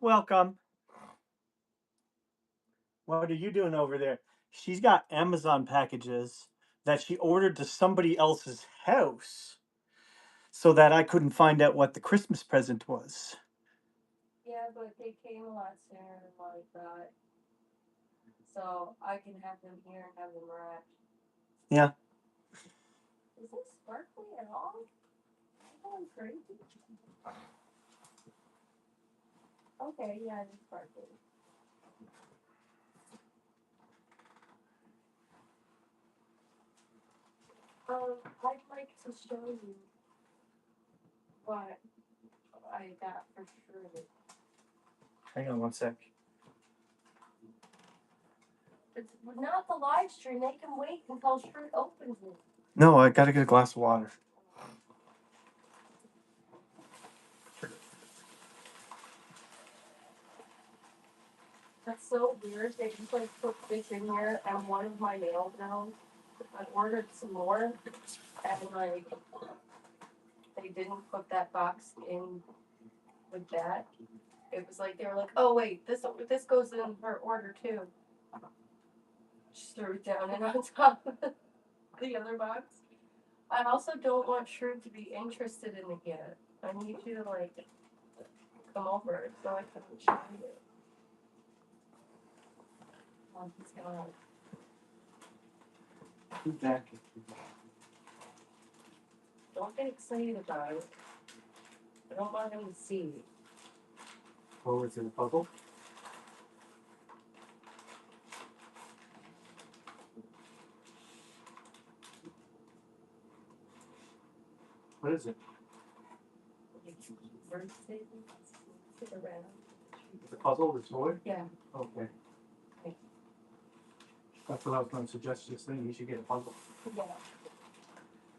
Welcome. What are you doing over there? She's got Amazon packages that she ordered to somebody else's house so that I couldn't find out what the Christmas present was. Yeah, but they came a lot sooner than what I thought. So I can have them here and have them wrapped. Yeah. Is this sparkly at all? I'm going crazy. Okay, yeah, it's sparkly. I'd like to show you what I got for sure. Hang on one sec. It's not the live stream. They can wait until Shirtless opens it. No, I gotta get a glass of water. That's so weird. They just like put this in here and one of my nail bills. I ordered some more and like they didn't put that box in with that. It was like they were like, oh wait, this goes in her order too. Just threw it down and on top of the other box. I also don't want Shrew to be interested in it yet. I need you to like come over so I can show you. Oh, he's gone. Exactly. Don't get excited about it. I don't want him to see. What was it, a puzzle? What is it? Birthday, sit around. The puzzle, the toy? Yeah. Okay. That's what I was going to suggest this thing. You should get a puzzle. Yeah.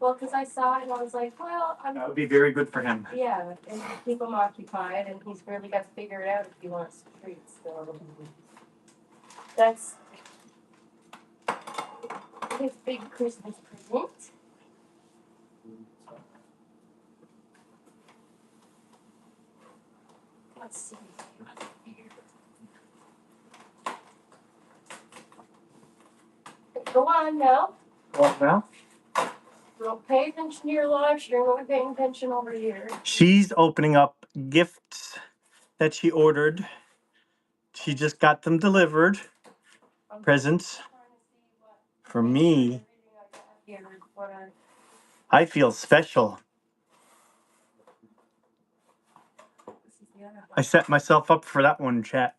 Well, because I saw it and I was like, well, That would be very good for him. yeah, and keep him occupied, and he's really got to figure it out if he wants treats. So that's his big Christmas present. Let's see. Go on now. What now? Don't pay attention to your live stream. We'll be paying attention over here. She's opening up gifts that she ordered. She just got them delivered. Presents for me. I feel special. I set myself up for that one, chat.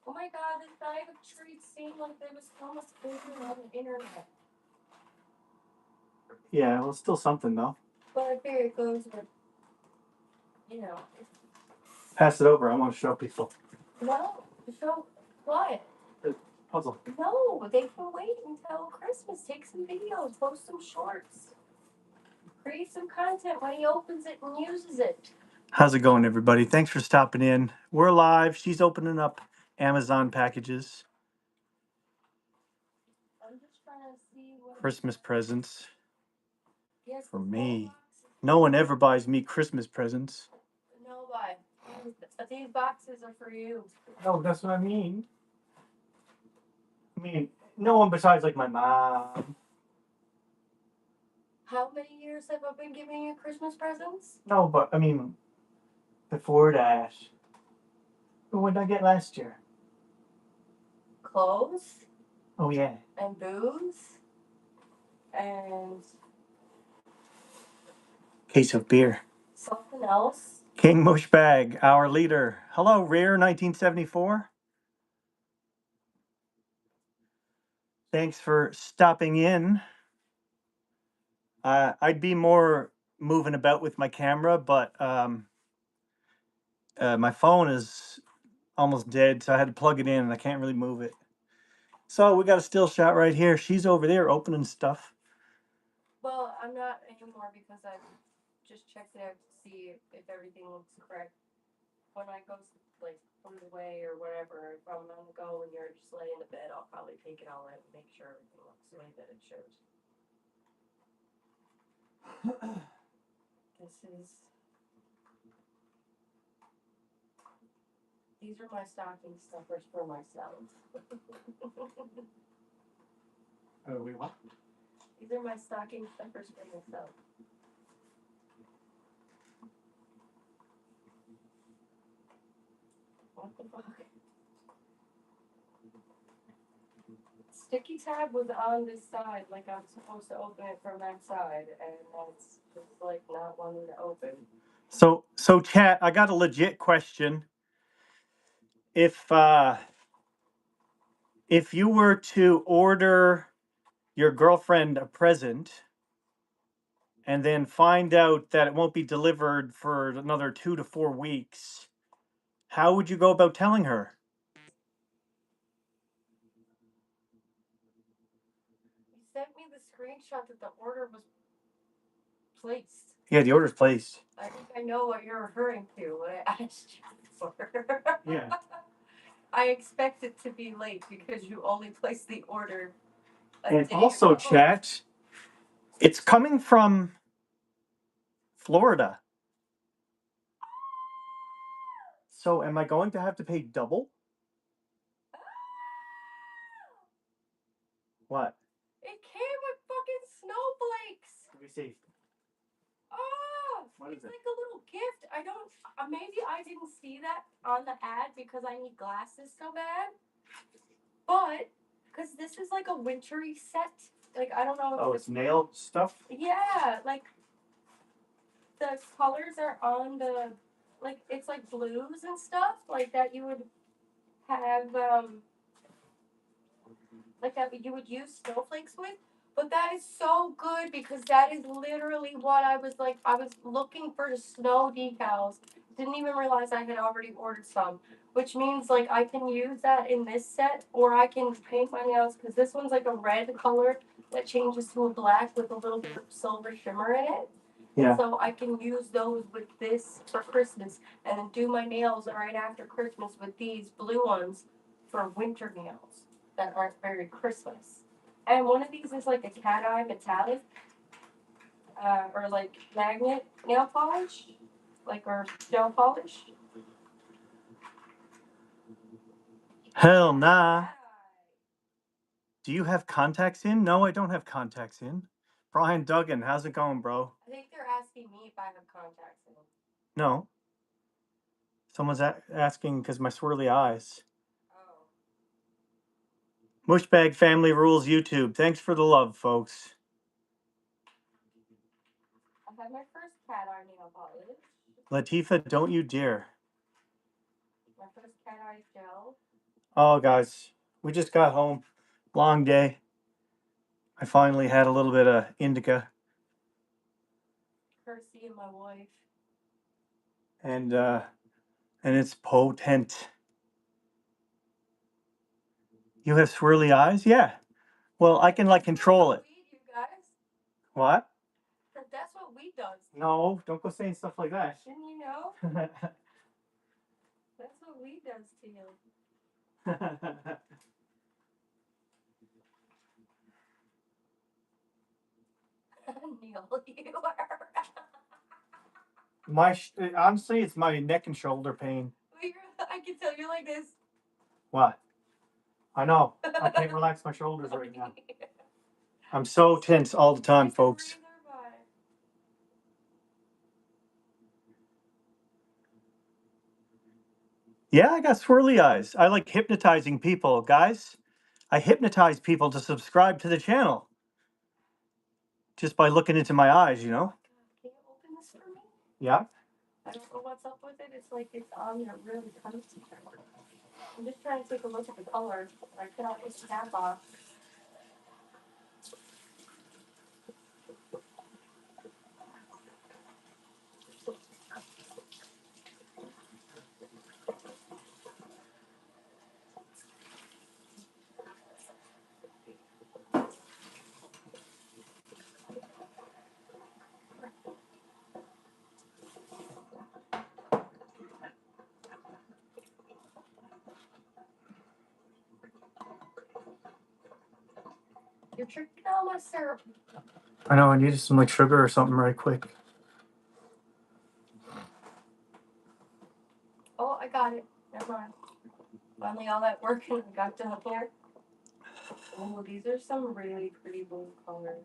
Oh my god, this bag of treats seemed like they was almost bigger on the internet. Yeah, well, it's still something though. But I figure it goes with, you know. Pass it over. I want to show people. Well, show what? The puzzle. No, they can wait until Christmas. Take some videos, post some shorts, create some content when he opens it and uses it. How's it going, everybody? Thanks for stopping in. We're live. She's opening up Amazon packages. I'm just trying to see what Christmas presents yes, for me. No one ever buys me Christmas presents. No, but these boxes are for you. No, that's what I mean. I mean, no one besides like my mom. How many years have I been giving you Christmas presents? No, but I mean, before that. But what did I get last year? Clothes. Oh, yeah. And booze. And Case of beer. something else. King MUSHBAG, our leader. Hello, Rare 1974. Thanks for stopping in. I'd be more moving about with my camera, but my phone is almost dead, so I had to plug it in, and I can't really move it. So we got a still shot right here. She's over there opening stuff. Well, I'm not anymore because I just checked it out to see if everything looks correct. When I go like put it away or whatever, if I'm on the go and you're just laying in the bed, I'll probably take it all out and make sure everything looks the way that it shows. This is These are my stocking stuffers for myself. Wait, what? These are my stocking stuffers for myself. What the fuck? Sticky tab was on this side, like I'm supposed to open it from that side, and it's just like not wanting to open. So chat, I got a legit question. If you were to order your girlfriend a present and then find out that it won't be delivered for another 2 to 4 weeks, how would you go about telling her? You sent me the screenshot that the order was placed. Yeah, the order's placed. I think I know what you're referring to when I asked you for. Yeah. I expect it to be late because you only placed the order. And also, chat, it's coming from Florida. So am I going to have to pay double? What? It came with fucking snowflakes. Let me see. Oh, What is it's it? like a little gift. I don't. Maybe I didn't see that on the ad because I need glasses so bad. But because this is like a wintry set. Like I don't know. Oh, it's nail stuff? Yeah, like the colors are on the, like it's like blues and stuff like that you would have like that you would use snowflakes with. But that is so good because that is literally what I was like. I was looking for snow decals. Didn't even realize I had already ordered some, which means like I can use that in this set, or I can paint my nails because this one's like a red color that changes to a black with a little bit of silver shimmer in it. Yeah. So I can use those with this for Christmas and then do my nails right after Christmas with these blue ones for winter nails that aren't very Christmas. And one of these is like a cat eye metallic, or like magnet nail polish, like or gel polish. Hell nah. Do you have contacts in? No, I don't have contacts in. Brian Duggan, how's it going, bro? I think they're asking me if I have contacts in. No. Someone's asking because my swirly eyes. Oh. Mushbag Family Rules YouTube. Thanks for the love, folks. I had my first cat eye nail polish. Latifa, don't you dare. My first cat eye gel. Oh, guys, we just got home. Long day. I finally had a little bit of indica. Kirsty and my wife. And it's potent. You have swirly eyes? Yeah. Well, I can like control it. Weed, you guys. What? That's what weed does. No, don't go saying stuff like that. Didn't you know? That's what weed does to you. Neil, you are. Honestly, it's my neck and shoulder pain. I can tell you're like this. What? I know. I can't relax my shoulders right now. I'm so tense all the time, folks. Yeah, I got swirly eyes. I like hypnotizing people, guys. I hypnotize people to subscribe to the channel just by looking into my eyes, you know? Can you open this for me? Yeah. I don't know what's up with it. It's like it's on there really tight. I'm just trying to take a look at the color. I cannot get the cap off. You're drinking all my syrup. I know, I needed some like sugar or something right quick. Oh, I got it. Never mind. Finally, all that work and I got done here. Oh, these are some really pretty blue colors.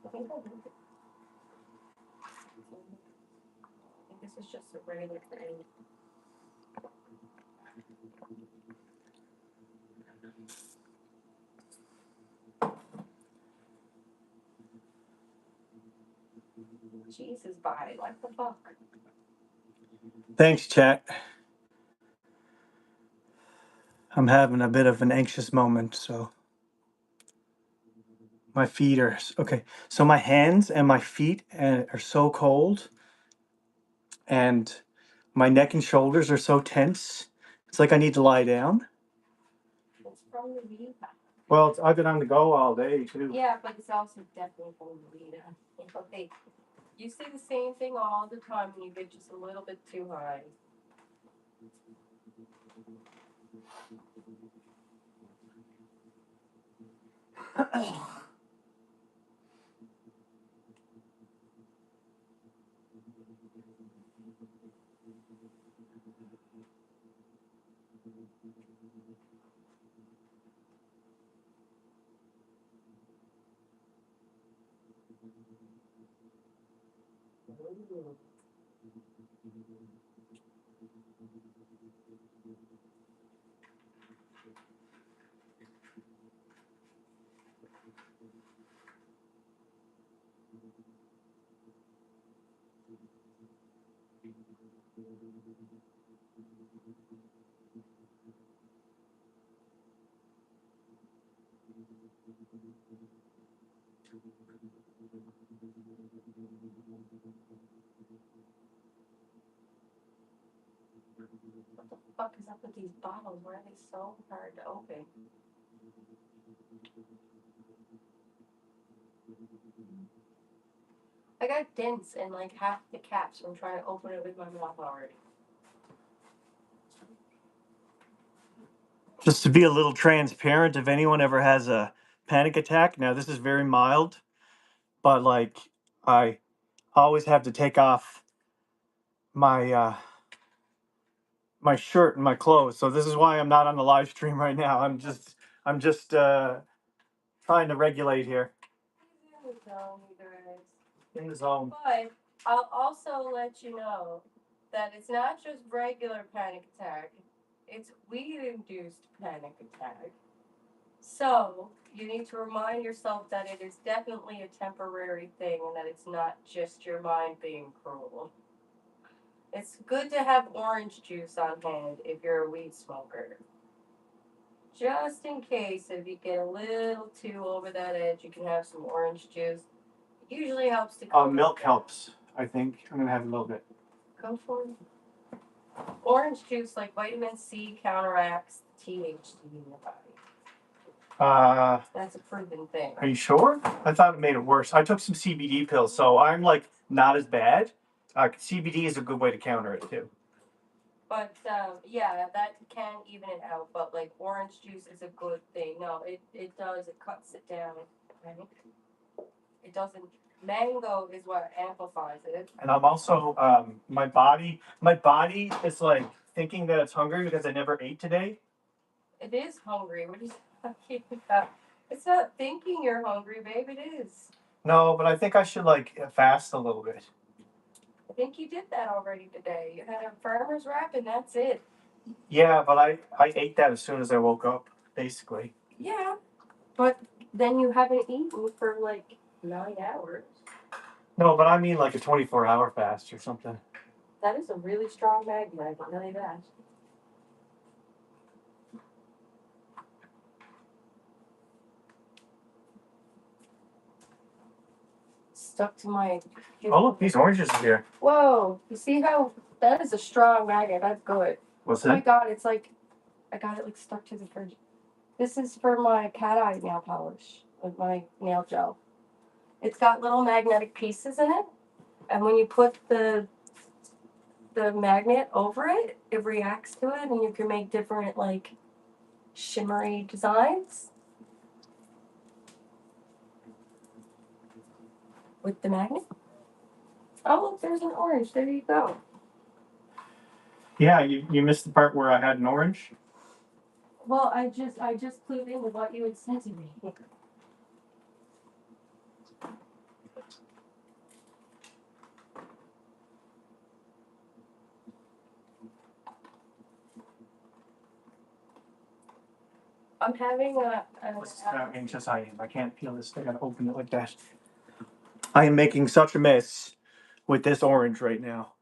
I think this is just a regular thing. Jesus, bye. What the fuck? Thanks, chat. I'm having a bit of an anxious moment, so my feet are okay. So my hands and my feet are so cold, and my neck and shoulders are so tense. It's like I need to lie down. It's from the weed. Well, I've been on the go all day too. Yeah, but it's also definitely from the weed. Okay, you say the same thing all the time when you get just a little bit too high. What the fuck is up with these bottles? Why are they so hard to open? I got dents in like half the caps from trying to open it with my mouth already. Just to be a little transparent, if anyone ever has a panic attack, now this is very mild, but like I always have to take off my my shirt and my clothes. So this is why I'm not on the live stream right now. I'm just trying to regulate here. He's in the zone, you guys. In the zone. But I'll also let you know that it's not just regular panic attack, it's weed-induced panic attack. So you need to remind yourself that it is definitely a temporary thing and that it's not just your mind being cruel. It's good to have orange juice on hand if you're a weed smoker. Just in case if you get a little too over that edge, you can have some orange juice. It usually helps to Milk helps, I think. I'm gonna have a little bit. Go for it. Orange juice, like vitamin C, counteracts THC in your body. That's a proven thing. Are you sure? I thought it made it worse. I took some CBD pills, so I'm like not as bad. CBD is a good way to counter it too. But yeah, that can even it out. But like orange juice is a good thing. No, it does. It cuts it down. Right? It doesn't. Mango is what amplifies it. And I'm also my body is like thinking that it's hungry because I never ate today. It is hungry. What are you talking about? It's not thinking you're hungry, babe. It is. No, but I think I should like fast a little bit. I think you did that already today. You had a farmer's wrap and that's it. Yeah, but I ate that as soon as I woke up, basically. Yeah, but then you haven't eaten for like 9 hours. No, but I mean like a 24-hour fast or something. That is a really strong magnet, I can tell you that. Stuck to my... Oh, look, these oranges are here. Whoa, you see how... That is a strong magnet, that's good. What's Oh my that? god, it's like... I got it like stuck to the fridge. This is for my cat eye nail polish with my nail gel. It's got little magnetic pieces in it, and when you put the magnet over it, it reacts to it, and you can make different like shimmery designs. With the magnet? Oh, look, there's an orange. There you go. Yeah, you missed the part where I had an orange. Well, I just clued into what you had said to me. I'm having How anxious I am. I can't feel this. I gotta open it like that. I am making such a mess with this orange right now.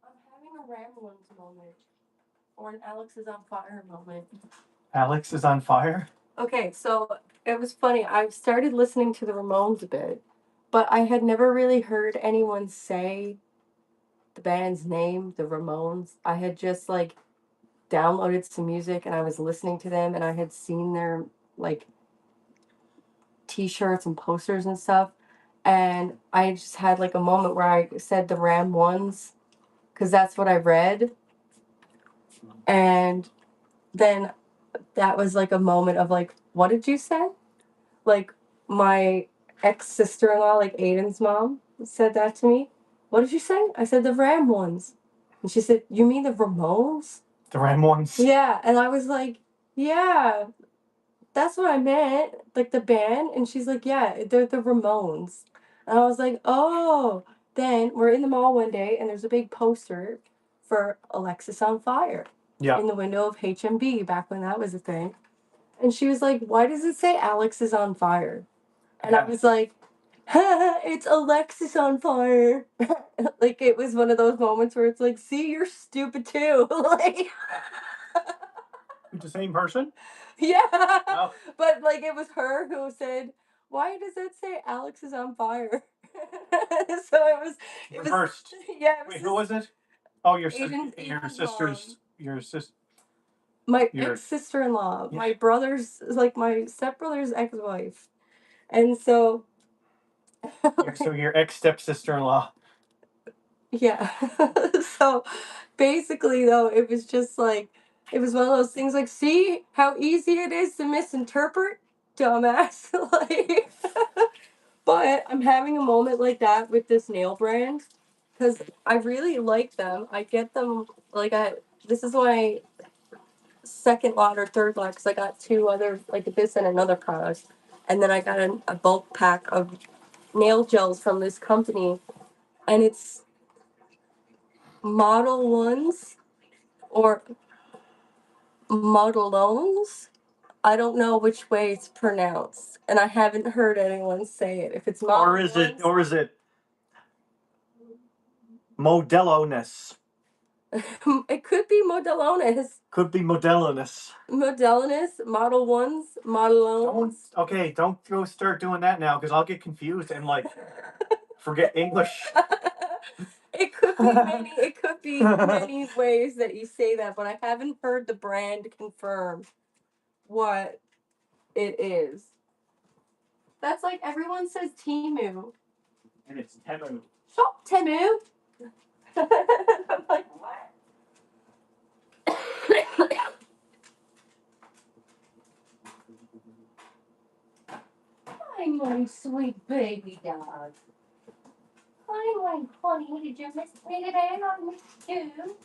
I'm having a Ramblings moment. Or an Alex is on fire moment. Alex is on fire? Okay, so it was funny. I started listening to the Ramones a bit, but I had never really heard anyone say the band's name, the Ramones. I had just like downloaded some music and I was listening to them and I had seen their like t-shirts and posters and stuff. And I just had like a moment where I said the Ram ones because that's what I read. And then that was like a moment of like, what did you say? Like my ex-sister-in-law, like Aiden's mom, said that to me. What did you say? I said the Ram ones. And she said, you mean the Ramones? The Ram ones? Yeah. And I was like, yeah, that's what I meant. Like the band. And she's like, yeah, they're the Ramones. And I was like, oh. Then we're in the mall one day and there's a big poster for Alexis on Fire. Yeah. In the window of H&B back when that was a thing. And she was like, why does it say Alex is on fire? And I was like, it's Alexis on fire. Like it was one of those moments where it's like, see, you're stupid too. Like It's the same person? yeah. Oh. But like it was her who said, why does it say Alex is on fire? So it was first. Yeah. Wait, who was it? Oh, your Aiden's sister's mom. your sister. My ex-sister-in-law, Yeah. my brother's, like my stepbrother's ex-wife. And so So your ex-stepsister-in-law. yeah. So basically though, it was just like it was one of those things like, see how easy it is to misinterpret, dumbass. Like but I'm having a moment like that with this nail brand because I really like them. I get them like this is my second lot or third lot because I got two other like this and another product, and then I got a bulk pack of nail gels from this company, and it's Model Ones or Modelones. I don't know which way it's pronounced, and I haven't heard anyone say it. If it's Model Or is it Modelones? it could be Modelones. Could be Modelones. Modelones, Model Ones, Modelones. Don't go start doing that now because I'll get confused and like forget English. It could be many. It could be many ways that you say that, but I haven't heard the brand confirm what it is. That's like everyone says Temu. And it's Temu. Shop Temu. I'm like, what? Hi, my sweet baby dog. Hi, my honey. Did you miss me today? I missed you.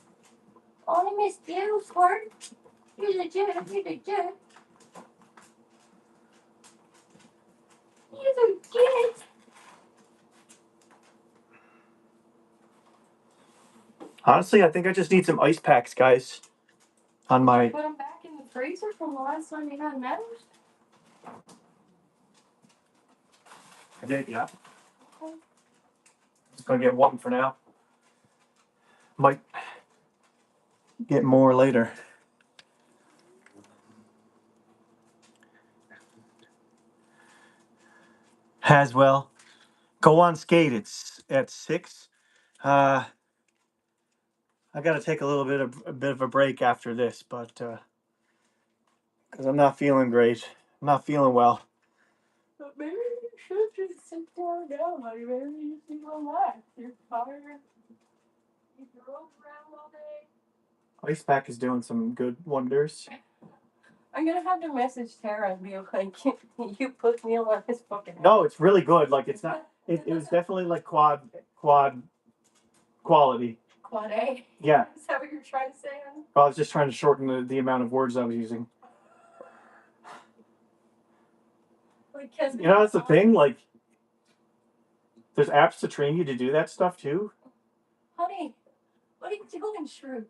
I missed you, Squirt. You're the jerk. You're the jerk. You're the jerk. Honestly, I think I just need some ice packs, guys. On my. Put them back in the freezer from the last time you had medals? I did, yeah. Okay. Just gonna get one for now. Might get more later. Haswell, go on skate. It's at 6. I gotta take a bit of a break after this, but because I'm not feeling great. I'm not feeling well. But maybe you should just sit down now, honey. Maybe you should relax. You're tired. You drove around all day. Ice pack is doing some good wonders. I'm gonna have to message Tara and be like, you put Neil on his fucking. No, it's really good. Like it's not. It was definitely like quad quality. Quad A? Yeah. Is that what you're trying to say? Well, I was just trying to shorten the amount of words I was using. Like, you know, that's the thing. Like, there's apps to train you to do that stuff too. Honey, what are you doing, Shrew?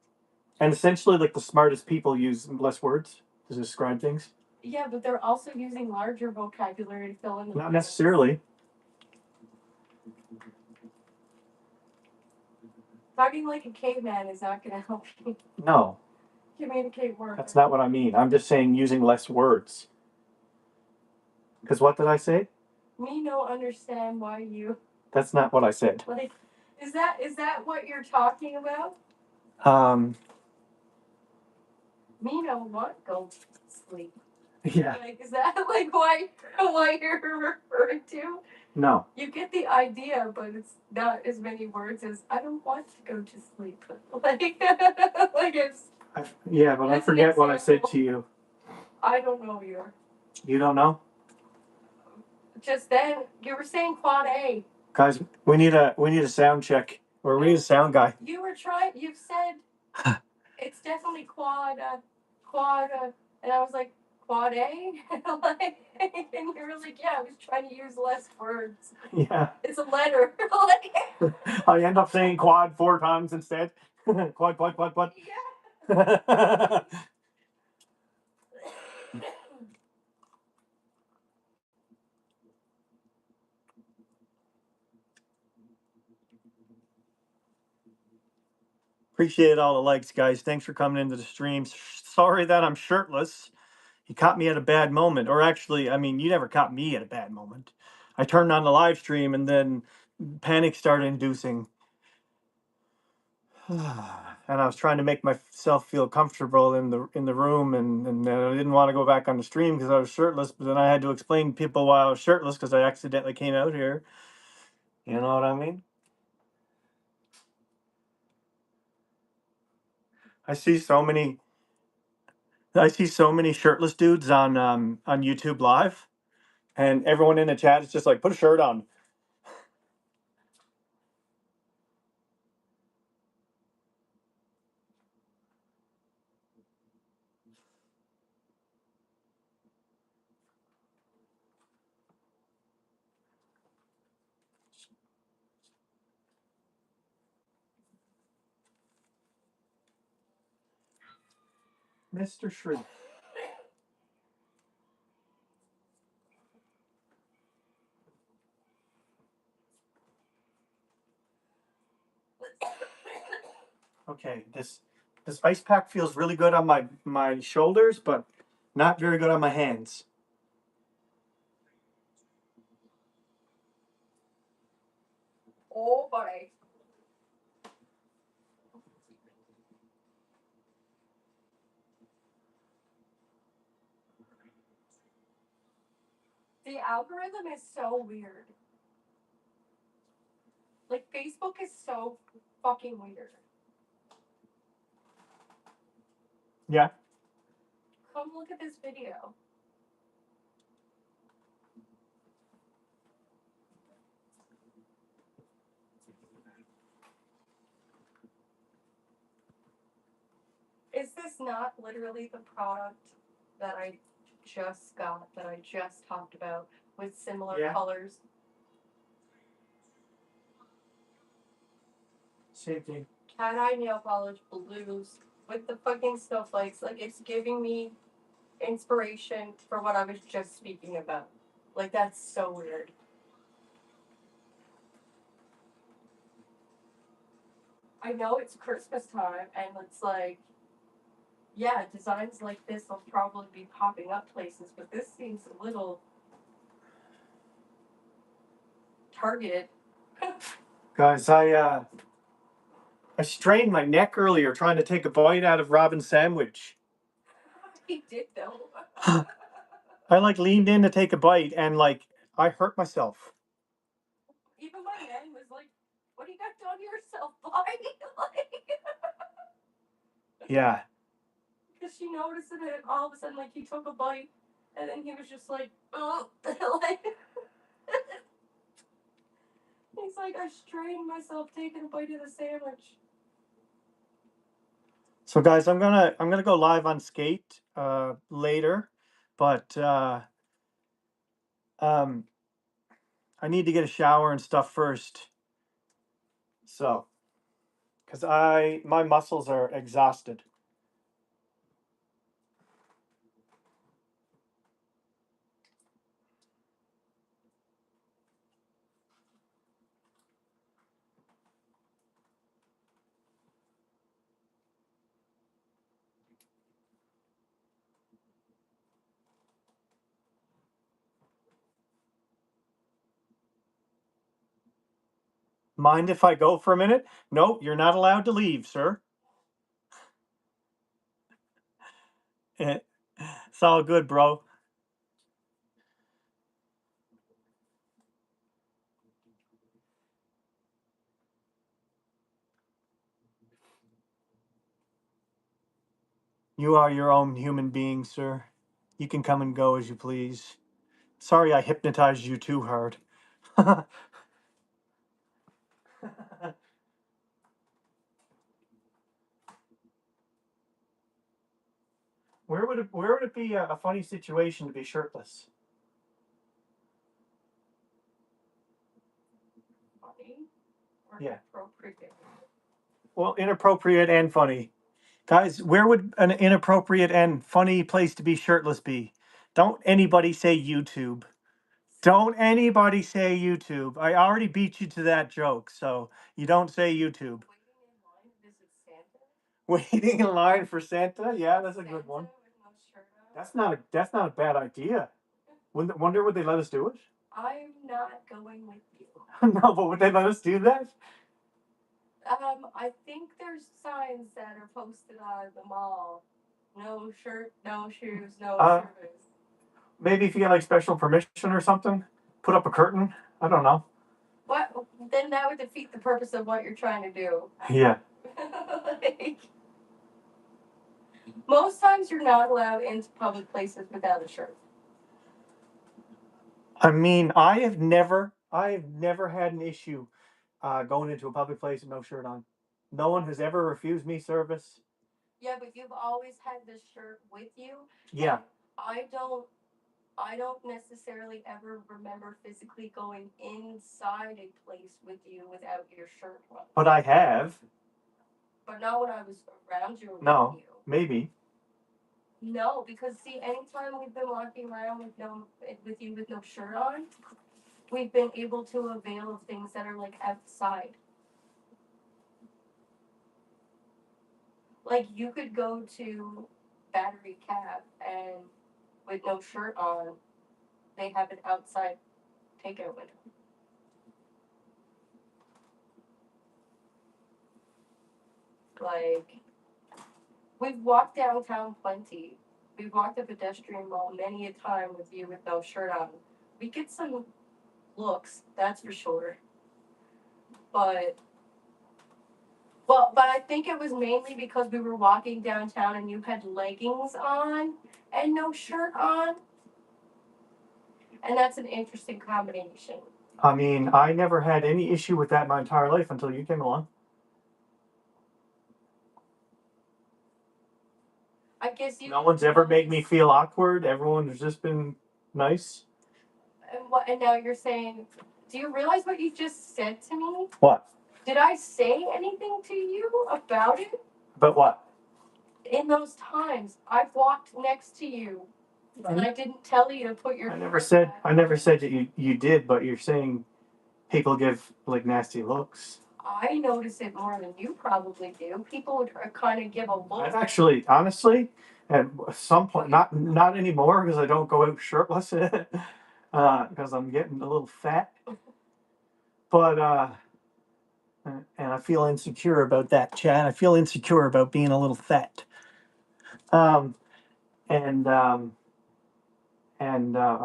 And essentially, like the smartest people use less words to describe things. Yeah, but they're also using larger vocabulary to fill in the. Not necessarily. Talking like a caveman is not going to help you No. communicate words. That's not what I mean. I'm just saying using less words. Because what did I say? Me no understand why you. That's not what I said. Like, is that what you're talking about? Me no what? Go sleep. Yeah. Like, is that like what you're referring to? No. You get the idea, but it's not as many words as I don't want to go to sleep. Like, like it's. Yeah, but I forget what I said to you. I don't know you. You don't know? Just then, you were saying quad A. Guys, we need a sound check, or we need a sound guy. You were trying. You said it's definitely quad, and I was like quad A, like, and you were like, yeah, I was trying to use less words. Yeah. It's a letter. I end up saying quad 4 times instead. Quad. Yeah. Appreciate all the likes, guys. Thanks for coming into the stream. Sorry that I'm shirtless. You caught me at a bad moment. Or actually, I mean, you never caught me at a bad moment. I turned on the live stream and then panic started inducing. And I was trying to make myself feel comfortable in the room, and I didn't want to go back on the stream because I was shirtless. But then I had to explain to people why I was shirtless because I accidentally came out here. You know what I mean? I see so many shirtless dudes on YouTube Live, and everyone in the chat is just like, put a shirt on. Mr. Shrew. Okay, this ice pack feels really good on my shoulders, but not very good on my hands. Oh boy. The algorithm is so weird. Like, Facebook is so fucking weird. Yeah. Come look at this video. Is this not literally the product that I just got, that I just talked about, with similar colors? Same thing. Cat eye nail polish blues with the fucking snowflakes. Like, it's giving me inspiration for what I was just speaking about. Like, that's so weird. I know it's Christmas time, and it's like, yeah, designs like this will probably be popping up places, but this seems a little targeted. Guys, I strained my neck earlier trying to take a bite out of Robin's sandwich. He did though. I like leaned in to take a bite and like I hurt myself. Even my man was like, "What do you got done to yourself, buddy?" Like, Yeah. because she noticed it, and all of a sudden, like, he took a bite, and then he was just like, "Oh," like. like I strained myself taking a bite of the sandwich. So guys, I'm gonna go live on Skate later, but um, I need to get a shower and stuff first. So, because my muscles are exhausted. Mind if I go for a minute? No, you're not allowed to leave, sir. It's all good, bro. You are your own human being, sir. You can come and go as you please. Sorry I hypnotized you too hard. Where would it be a funny situation to be shirtless? Funny or Yeah. appropriate? Well, inappropriate and funny. Guys, where would an inappropriate and funny place to be shirtless be? Don't anybody say YouTube. Don't anybody say YouTube. I already beat you to that joke, so you don't say YouTube. Waiting in line to visit Santa? Waiting in line for Santa? Yeah, that's a good one. That's not a bad idea. Wonder would they let us do it? I'm not going with you. No, but would they let us do that? I think there's signs that are posted on the mall. No shirt, no shoes, no shoes. Maybe if you get like special permission or something, put up a curtain. I don't know. What? Then that would defeat the purpose of what you're trying to do. Yeah. Like, most times you're not allowed into public places without a shirt. I mean, I've never had an issue going into a public place with no shirt on. No one has ever refused me service. Yeah, but you've always had this shirt with you. Yeah. I don't necessarily ever remember physically going inside a place with you without your shirt on. But I have. But not when I was around you. No, with you. maybe. No, because see, anytime we've been walking around with you with no shirt on, we've been able to avail of things that are like outside. Like you could go to Battery Cab and with no shirt on, they have an outside takeout window. Like we've walked downtown plenty. We've walked a pedestrian mall many a time with you with no shirt on. We get some looks, that's for sure. But I think it was mainly because we were walking downtown and you had leggings on and no shirt on. And that's an interesting combination. I mean, I never had any issue with that my entire life until you came along. I guess no one's ever made me feel awkward. Everyone's just been nice. And now you're saying, do you realize what you just said to me? What? Did I say anything to you about it? About what? In those times, I've walked next to you, and I didn't tell you to put your. I never said that you did, but you're saying people give like nasty looks. I notice it more than you probably do. People would kind of give a look. I've actually, honestly, at some point, not anymore because I don't go out shirtless, because I'm getting a little fat. But and I feel insecure about that, Chad. I feel insecure about being a little fat. Um, and I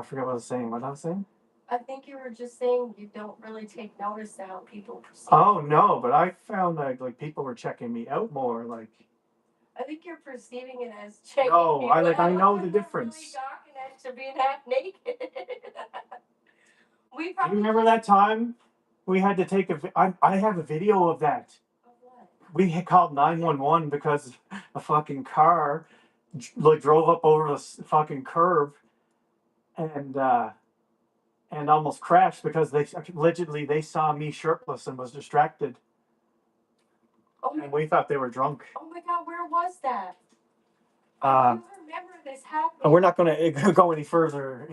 forgot what I was saying. What I was saying? I think you were just saying you don't really take notice to how people perceive. Oh no, but I found that like people were checking me out more. Like I think you're perceiving it as checking. No, I know the difference. Really docking it to being half naked. Do you remember that time We had to take I have a video of that. Of what? We had called 911 because a fucking car like drove up over the fucking curb and almost crashed because they allegedly they saw me shirtless and was distracted. Oh my, And we thought they were drunk. oh my god, where was that? Uh, I do remember this happening. we're not going to go any further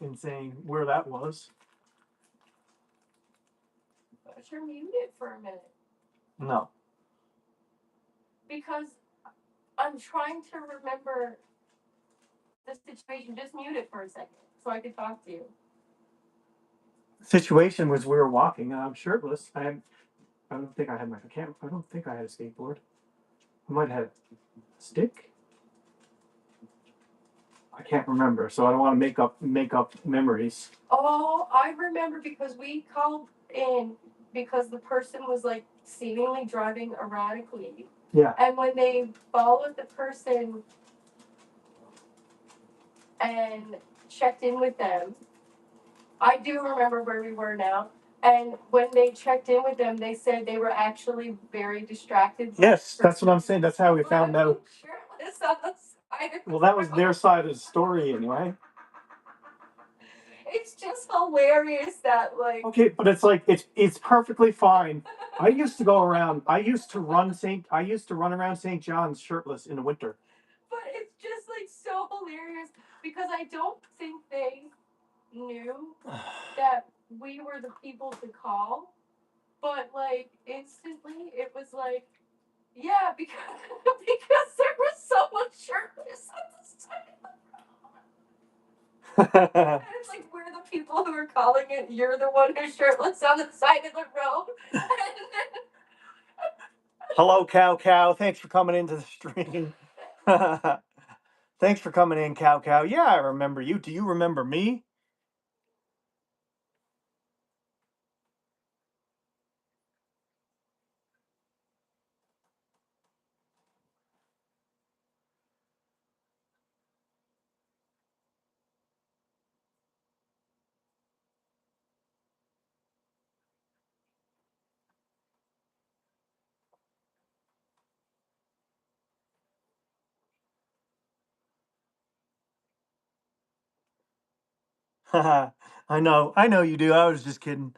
in saying where that was. But you're muted for a minute. No. Because I'm trying to remember the situation. Just mute it for a second so I could talk to you. Situation was we were walking and I'm shirtless. I don't think I had my camera. I don't think I had a skateboard. I might have a stick. I can't remember, so I don't want to make up memories. Oh, I remember because we called in because the person was like seemingly driving erratically. Yeah. And when they followed the person and checked in with them, I do remember where we were now. And when they checked in with them, they said they were actually very distracted. Yes, that's what I'm saying. That's how we found out. Shirtless on the side. Well, that was their side of the story anyway. It's just hilarious that like. Okay, but it's like it's perfectly fine. I used to go around. I used to run around St. John's shirtless in the winter. But it's just like so hilarious because I don't think they knew that we were the people to call. But like instantly it was like, yeah, because because there was someone shirtless on the side of the road. And it's like we're the people who are calling it. You're the one who's shirtless on the side of the road. And then, Hello, cow. Thanks for coming into the stream. Thanks for coming in, cow. Yeah, I remember you. Do you remember me? I know you do. I was just kidding.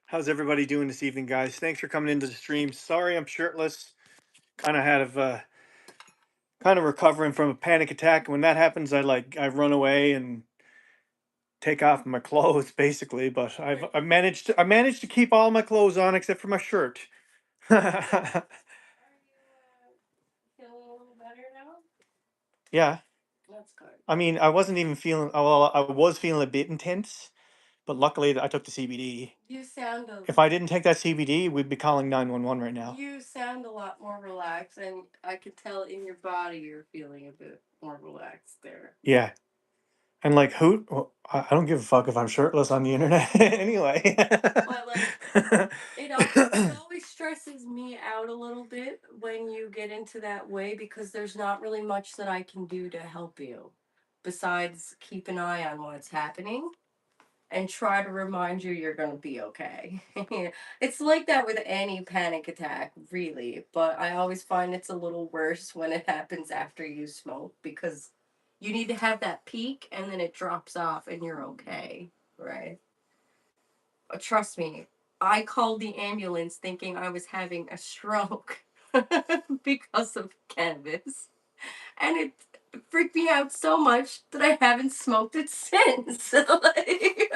How's everybody doing this evening, guys? Thanks for coming into the stream. Sorry, I'm shirtless. Kind of recovering from a panic attack. When that happens, I run away and take off my clothes, basically. But I managed to keep all my clothes on except for my shirt. are you feeling a little better now? Yeah. That's good. I mean, I wasn't even feeling. Well, I was feeling a bit intense, but luckily I took the CBD. You sound If I didn't take that CBD, we'd be calling 911 right now. You sound a lot more relaxed, and I could tell in your body you're feeling a bit more relaxed there. Yeah. And like, well, I don't give a fuck if I'm shirtless on the internet anyway. But like, it always stresses me out a little bit when you get into that way because there's not really much that I can do to help you besides keep an eye on what's happening and try to remind you you're going to be okay. It's like that with any panic attack, really, but I always find it's a little worse when it happens after you smoke because you need to have that peak and then it drops off and you're okay, right? Trust me, I called the ambulance thinking I was having a stroke because of cannabis. And it freaked me out so much that I haven't smoked it since. Like,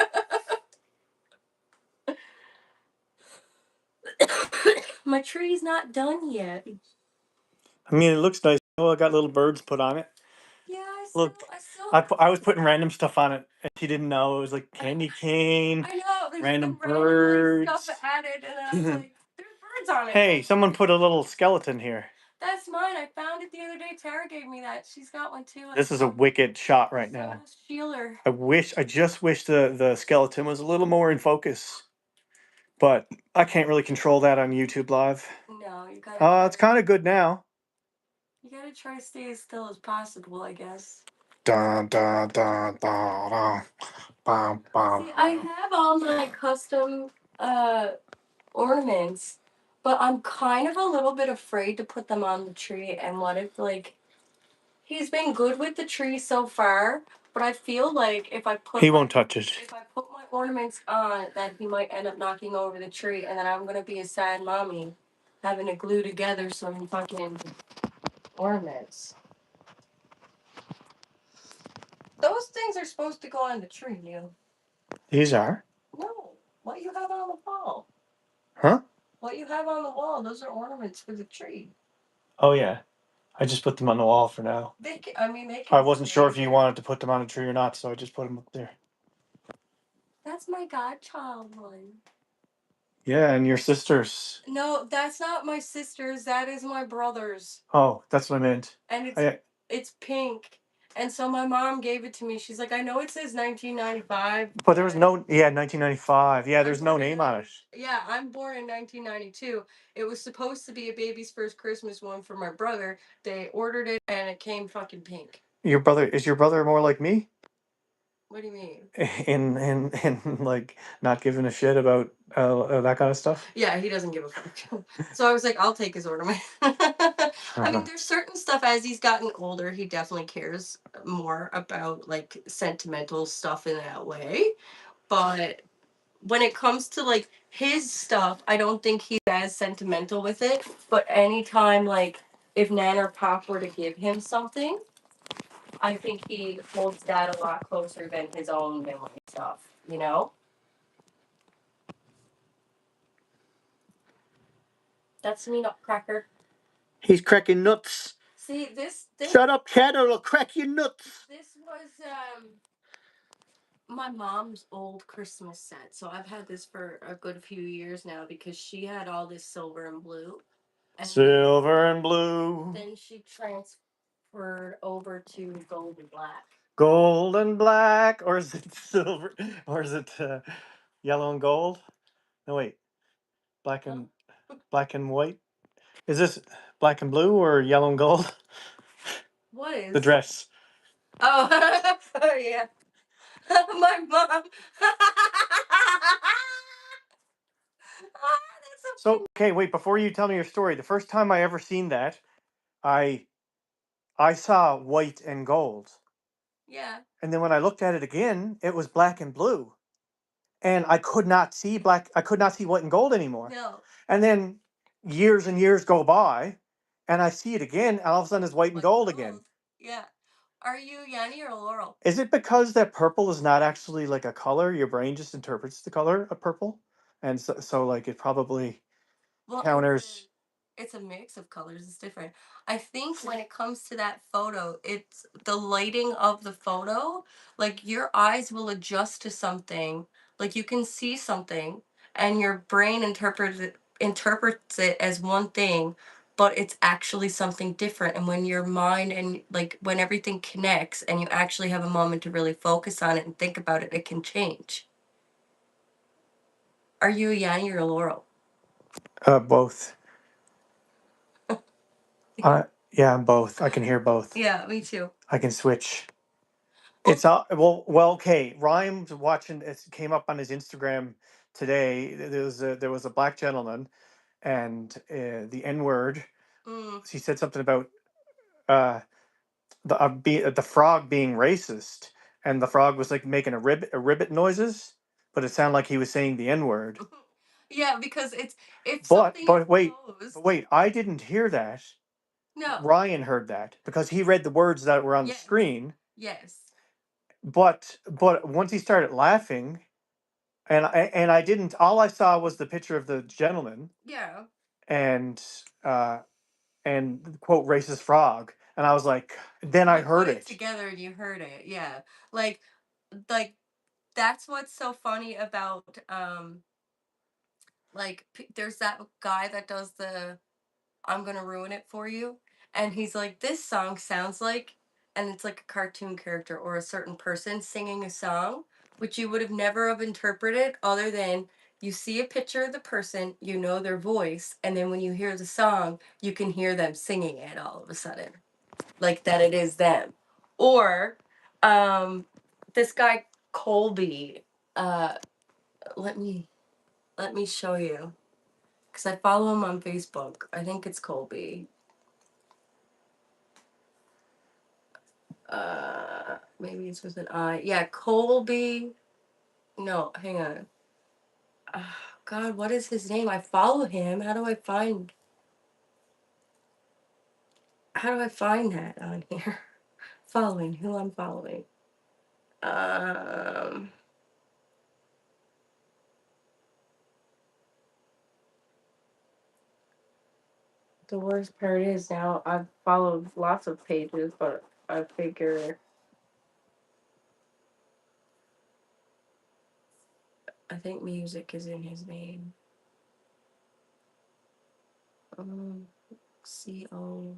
my tree's not done yet. I mean, it looks nice. Oh, I got little birds put on it. Yeah, Look, I still. I was putting random stuff on it, and she didn't know. It was like candy cane, I know. There's random been random like, birds. stuff added, and I was like, "There's birds on it." Hey, someone put a little skeleton here. That's mine. I found it the other day. Tara gave me that. She's got one too. This is a wicked shot right So now. does Sheeler. I just wish the skeleton was a little more in focus, but I can't really control that on YouTube Live. No, you gotta. It's kind of good now. You gotta try to stay as still as possible, I guess. Dun, dun, dun, dun, dun. Bum, bum. See, I have all my custom uh ornaments, but I'm kind of a little bit afraid to put them on the tree. And what if, like, he's been good with the tree so far, but I feel like He won't touch it. if I put my ornaments on, that he might end up knocking over the tree, and then I'm gonna be a sad mommy having to glue together some fucking ornaments. Those things are supposed to go on the tree, Neil. These are? No, what you have on the wall? Huh? What you have on the wall? Those are ornaments for the tree. Oh yeah. I just put them on the wall for now. They can, I mean, they I can. wasn't sure if you wanted to put them on a tree or not, so I just put them up there. That's my godchild one. Yeah, and your sister's. No, that's not my sister's. That is my brother's. Oh, that's what I meant. And I, it's pink. And so my mom gave it to me. She's like, I know it says 1995. but there was no. Yeah, 1995. Yeah, there's no name on it. Yeah, I'm born in 1992. It was supposed to be a baby's first Christmas one for my brother. They ordered it and it came fucking pink. Your brother more like me? What do you mean? In like not giving a shit about that kind of stuff. Yeah, he doesn't give a fuck. So I was like, I'll take his ornament. I mean, there's certain stuff as he's gotten older, he definitely cares more about like sentimental stuff in that way. But when it comes to like his stuff, I don't think he's as sentimental with it. But anytime, like, if Nan or Pop were to give him something, I think he holds that a lot closer than his own memory stuff, you know? That's me, nutcracker. He's cracking nuts. See, this Shut up, cat, or I'll crack your nuts. this was my mom's old Christmas set. So I've had this for a good few years now because she had all this silver and blue. And Silver and blue. then she transferred over to gold and black. Gold and black, or is it silver, or is it yellow and gold? No, wait, black and white. Is this black and blue or yellow and gold? What is The dress. Oh, oh yeah. My mom. That's So okay, wait. Before you tell me your story, the first time I ever seen that, I I saw white and gold, yeah. and then when I looked at it again, it was black and blue, and I could not see black. I could not see white and gold anymore. No. And then years and years go by, and I see it again, and all of a sudden it's white and gold again. Yeah. Are you Yanni or Laurel? Is it because that purple is not actually like a color? Your brain just interprets the color of purple, and so like it probably Well, counters. it's a mix of colors. It's different. I think when it comes to that photo, it's the lighting of the photo. Like your eyes will adjust to something. Like you can see something, and your brain interprets it as one thing, but it's actually something different. And when your mind and like when everything connects, and you actually have a moment to really focus on it and think about it, it can change. Are you a Yanni or a Laurel? Both. Yeah, I'm both. I can hear both. Yeah, me too. I can switch. Well, It's well. Okay, Ryan's watching. It came up on his Instagram today. There was a black gentleman, and the N word. He said something about uh, the frog being racist, and the frog was like making a ribbit noises, but it sounded like he was saying the N word. yeah, because it's if But something but is wait, closed. but wait, I didn't hear that. No. Ryan heard that because he read the words that were on the Yes. screen. Yes. But once he started laughing, and I didn't. All I saw was the picture of the gentleman Yeah. and uh and quote racist frog, and I was like, then I You put heard it it. together and you heard it. Yeah. Like like that's what's so funny about there's that guy that does the I'm gonna ruin it for you. And he's like, this song sounds like, and it's like a cartoon character or a certain person singing a song, which you would have never have interpreted other than you see a picture of the person, you know their voice, and then when you hear the song, you can hear them singing it all of a sudden, like that it is them. Or um, this guy Colby, uh, let me let me show you because I follow him on Facebook. I think it's Colby. Maybe it's with an I. Yeah, Colby. No, hang on. God, what is his name? I follow him. How do I find that on here? Following who I'm following. Um, the worst part is now I've followed lots of pages, but I figure I think music is in his name. CO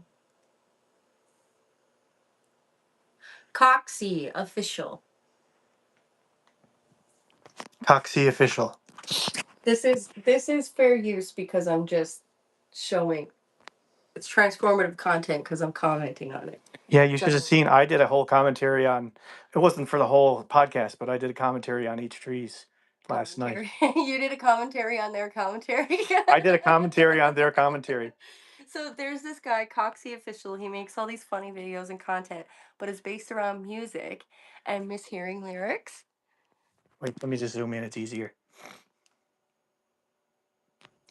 Coxie official. Coxie official. This is fair use because I'm just showing it's transformative content because I'm commenting on it. Yeah, you should have So seen. I did a whole commentary on. It wasn't for the whole podcast, but I did a commentary on each trees last night. You did a commentary on their commentary. I did a commentary on their commentary. So there's this guy, Coxie Official. He makes all these funny videos and content, but it's based around music and mishearing lyrics. Wait, let me just zoom in. It's easier.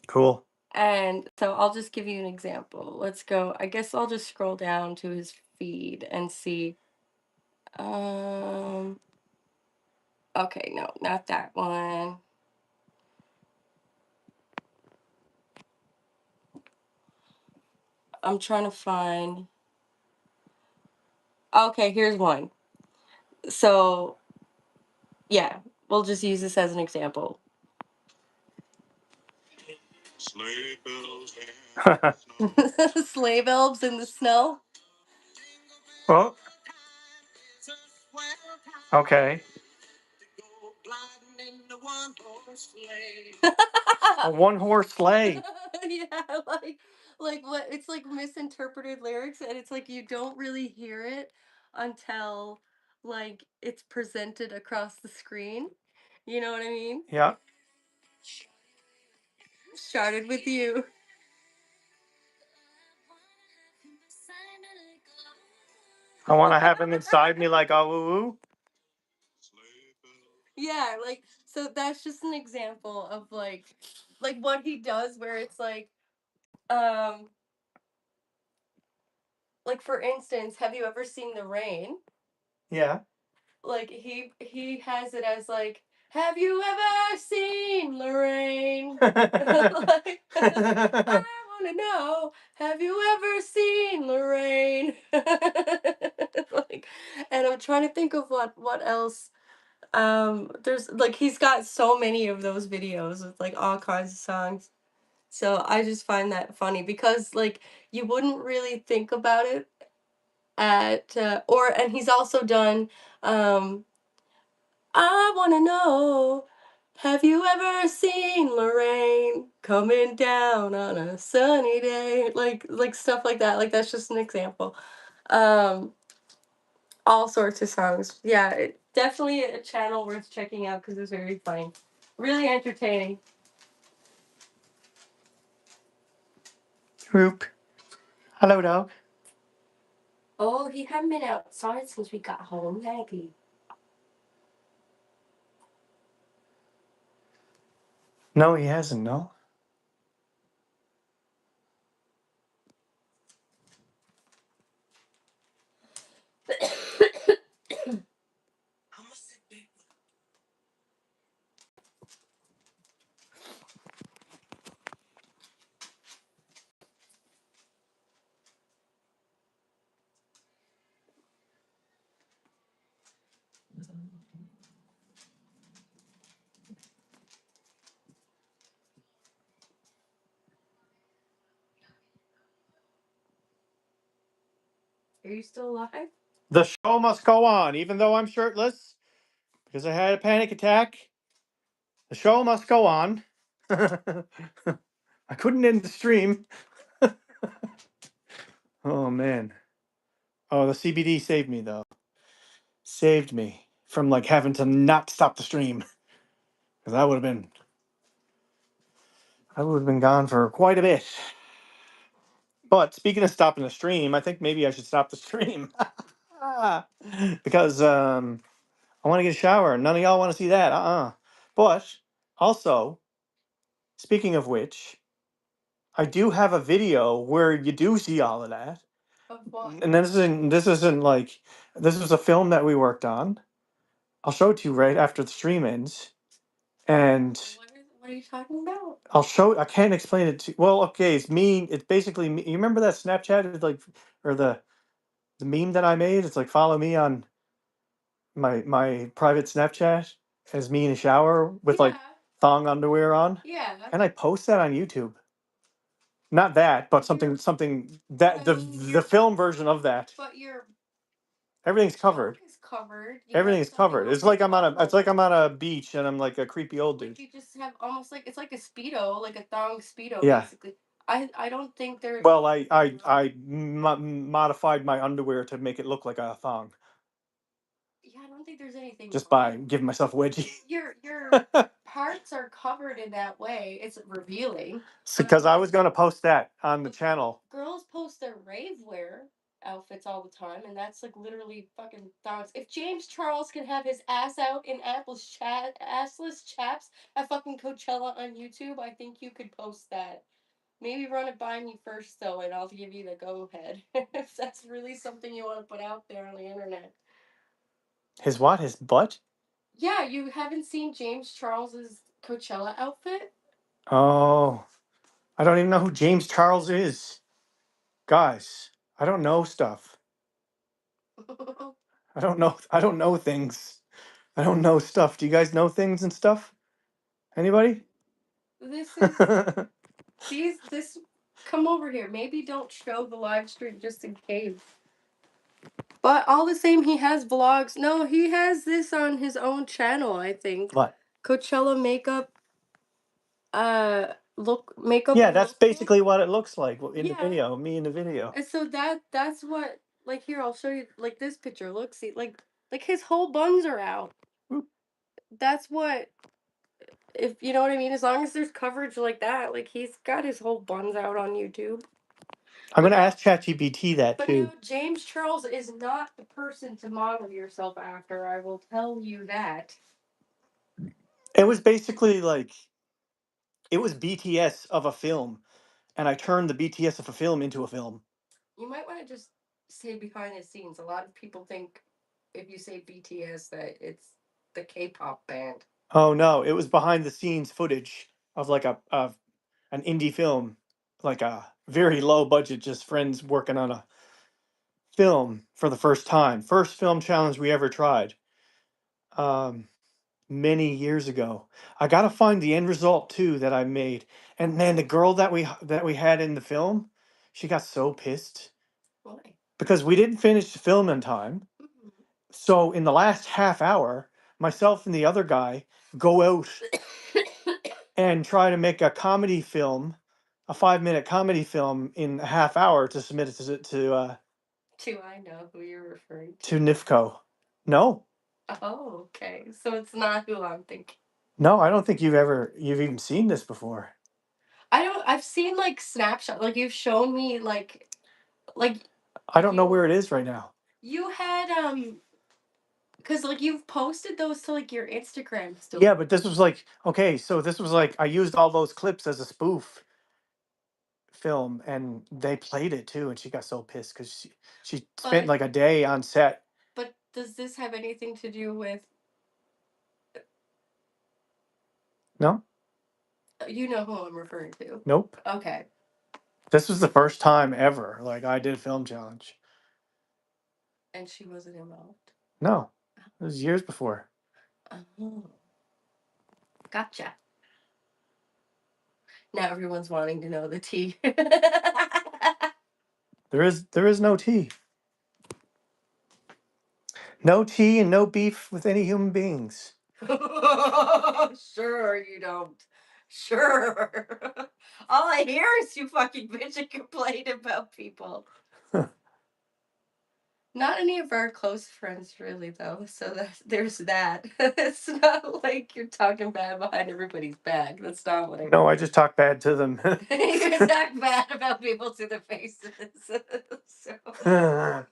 Cool. And so I'll just give you an example. Let's go. I guess I'll just scroll down to his feed and see. Okay, no, not that one. I'm trying to find. Okay, here's one. So, yeah, we'll just use this as an example. Sleigh bells in the snow. Well, okay. A one horse sleigh. Yeah, like what it's like misinterpreted lyrics, and it's like you don't really hear it until like it's presented across the screen. You know what I mean? Yeah. Started with you. I want to have him inside me like a woo woo. Yeah, like so that's just an example of like what he does where it's um like for instance, have you ever seen The Rain? Yeah. Like he has it as like, have you ever seen Lorraine? Like, I wanna know, have you ever seen Lorraine? Like, and I'm trying to think of what else. There's like he's got so many of those videos with like all kinds of songs. So I just find that funny because like you wouldn't really think about it at or and he's also done I wanna know, have you ever seen Lorraine coming down on a sunny day? Like stuff like that. Like that's just an example. Um, all sorts of songs. Yeah, definitely a channel worth checking out because it's very funny, really entertaining. Roop. Hello, dog. Oh, he hadn't been outside since we got home, had he? No, he hasn't. No. Are you still alive? The show must go on, even though I'm shirtless, because I had a panic attack. The show must go on. I couldn't end the stream. Oh man. Oh, the CBD saved me though. Saved me from like having to not stop the stream, because I would have been gone for quite a bit. But speaking of stopping the stream, I think maybe I should stop the stream. Because I want to get a shower. None of y'all want to see that. But also, speaking of which, I do have a video where you do see all of that. Of what? And this isn't like, this was a film that we worked on. I'll show it to you right after the stream ends. And What are you talking about? I can't explain it to, well, okay, it's basically me. You remember that Snapchat, it's like, or the meme that I made? It's like, follow me on my private Snapchat as me in a shower with like Yeah. thong underwear on. Yeah. And I post that on YouTube. Not that, but You're- something that I mean, the you're- film version of that. But your Everything's covered. junk is covered. You Everything have is something covered. on It's like your it's like butthole. I'm on a beach and I'm like a creepy old dude. Like you just have almost like it's like a speedo, like a thong speedo, Yeah. basically. I don't think they're. Well, I modified my underwear to make it look like a thong Yeah, I don't think there's anything just by wrong. giving myself a wedgie. Your parts are covered in that way. It's revealing. Because I was gonna post that on the channel. Girls post their rave wear outfits all the time, and that's like literally fucking thongs. If James Charles can have his ass out in assless chaps at fucking Coachella on YouTube, I think you could post that. Maybe run it by me first though, and I'll give you the go ahead if that's really something you want to put out there on the internet. His what? His butt? Yeah, you haven't seen James Charles's Coachella outfit? Oh, I don't even know who James Charles is. Guys, I don't know stuff. I don't know things. I don't know stuff. Do you guys know things and stuff? Anybody? This is this come over here. Maybe don't show the live stream just in case. But all the same, he has vlogs. No, he has this on his own channel, I think. What? Coachella makeup look makeup. Yeah, that's look basically what it looks like in the Yeah. video. Me in the video. And so that's what, like, here I'll show you, like, this picture. Look, see, like his whole buns are out. Oop. That's what, if you know what I mean, as long as there's coverage like that, like he's got his whole buns out on YouTube. I'm gonna ask ChatGPT that But too. now James Charles is not the person to model yourself after, I will tell you that. It was basically like, it was BTS of a film, and I turned the BTS of a film into a film. You might want to just say behind the scenes. A lot of people think if you say BTS that it's the K-pop band. Oh no, it was behind the scenes footage of like an indie film, like a very low budget, just friends working on a film for the first time. First film challenge we ever tried. Many years ago. I gotta find the end result too that I made. And man, the girl that we had in the film, she got so pissed Why? because we didn't finish the film in time. Mhm. So in the last half hour, myself and the other guy go out and try to make a comedy film, a 5-minute comedy film in a half hour to submit it Do I know who you're referring to to? NIFCO. No, Oh, okay. So it's not who I'm thinking. no, I don't think you've even seen this before. I've seen like snapshot, like you've shown me like I don't know where it is right now. you had because like you've posted those to like your Instagram still. Yeah, but this was like, okay, so this was like I used all those clips as a spoof film, and they played it too, and she got so pissed because she spent But like a day on set. but does this have anything to do with, No, you know who I'm referring to? nope. Okay. This was the first time ever like I did a film challenge. And she wasn't involved. No, it was years before. Oh. Gotcha. Now everyone's wanting to know the tea. There is no tea. No tea and no beef with any human beings. Sure you don't. Sure. All I hear is you fucking bitch and complain about people. Not any of our close friends, really, though. So there's that. It's not like you're talking bad behind everybody's back. That's not what I. No, I just talk bad to them. You talk bad about people to their faces. So.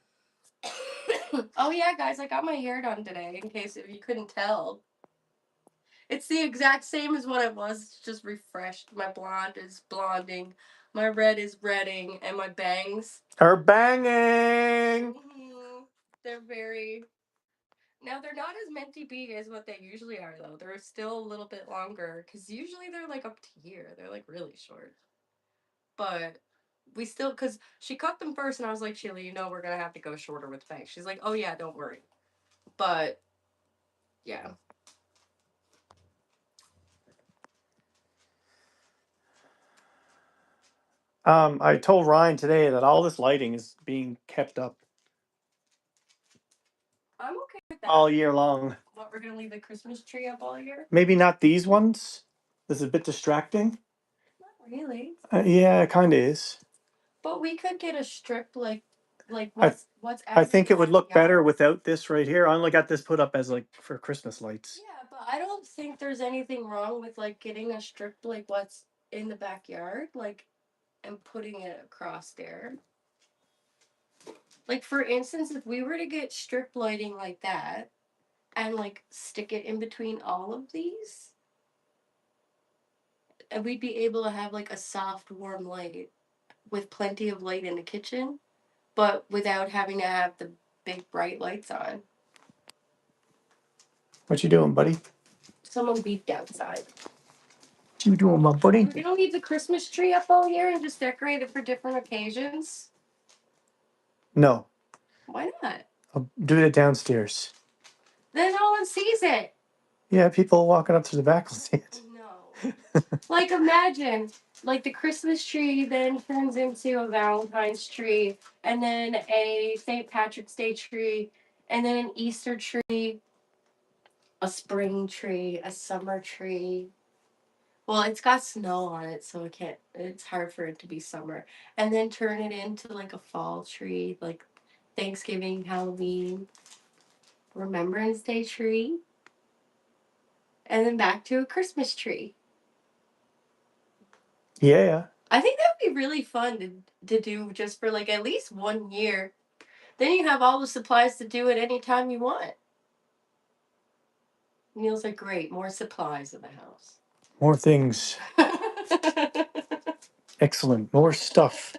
Oh yeah, guys, I got my hair done today. In case if you couldn't tell, it's the exact same as what it was. It's just refreshed. My blonde is blonding, my red is redding, and my bangs are banging. They're very. Now they're not as minty big as what they usually are, though. They're still a little bit longer because usually they're like up to here. They're like really short. But we still, because she cut them first, and I was like, Sheila, you know we're gonna have to go shorter with bangs. She's like, oh yeah, don't worry. But yeah. I told Ryan today that all this lighting is being kept up I'm okay with that. all year long. What, we're gonna leave the Christmas tree up all year? Maybe not these ones. This is a bit distracting. Not really. Yeah, it kind of is. But we could get a strip like I what's I think it would look better backyard. without this right here. I only got this put up as like for Christmas lights. Yeah, but I don't think there's anything wrong with like getting a strip like what's in the backyard, like, and putting it across there. Like for instance, if we were to get strip lighting like that and like stick it in between all of these, and we'd be able to have like a soft, warm light with plenty of light in the kitchen, but without having to have the big bright lights on. What you doing, buddy? Someone beeped outside. What you doing, my buddy? We're gonna leave the Christmas tree up all year and just decorate it for different occasions. No. Why not? I'll do it downstairs. Then no one sees it. Yeah, people walking up to the back will see it. No. Like imagine, like the Christmas tree then turns into a Valentine's tree, and then a St. Patrick's Day tree, and then an Easter tree, a spring tree, a summer tree. Well, it's got snow on it, so it can't. It's hard for it to be summer. And then turn it into like a fall tree, like Thanksgiving, Halloween, Remembrance Day tree, and then back to a Christmas tree. Yeah. I think that would be really fun to do just for like at least 1 year. Then you have all the supplies to do it anytime you want. Meals are great. More supplies in the house. More things. Excellent. More stuff.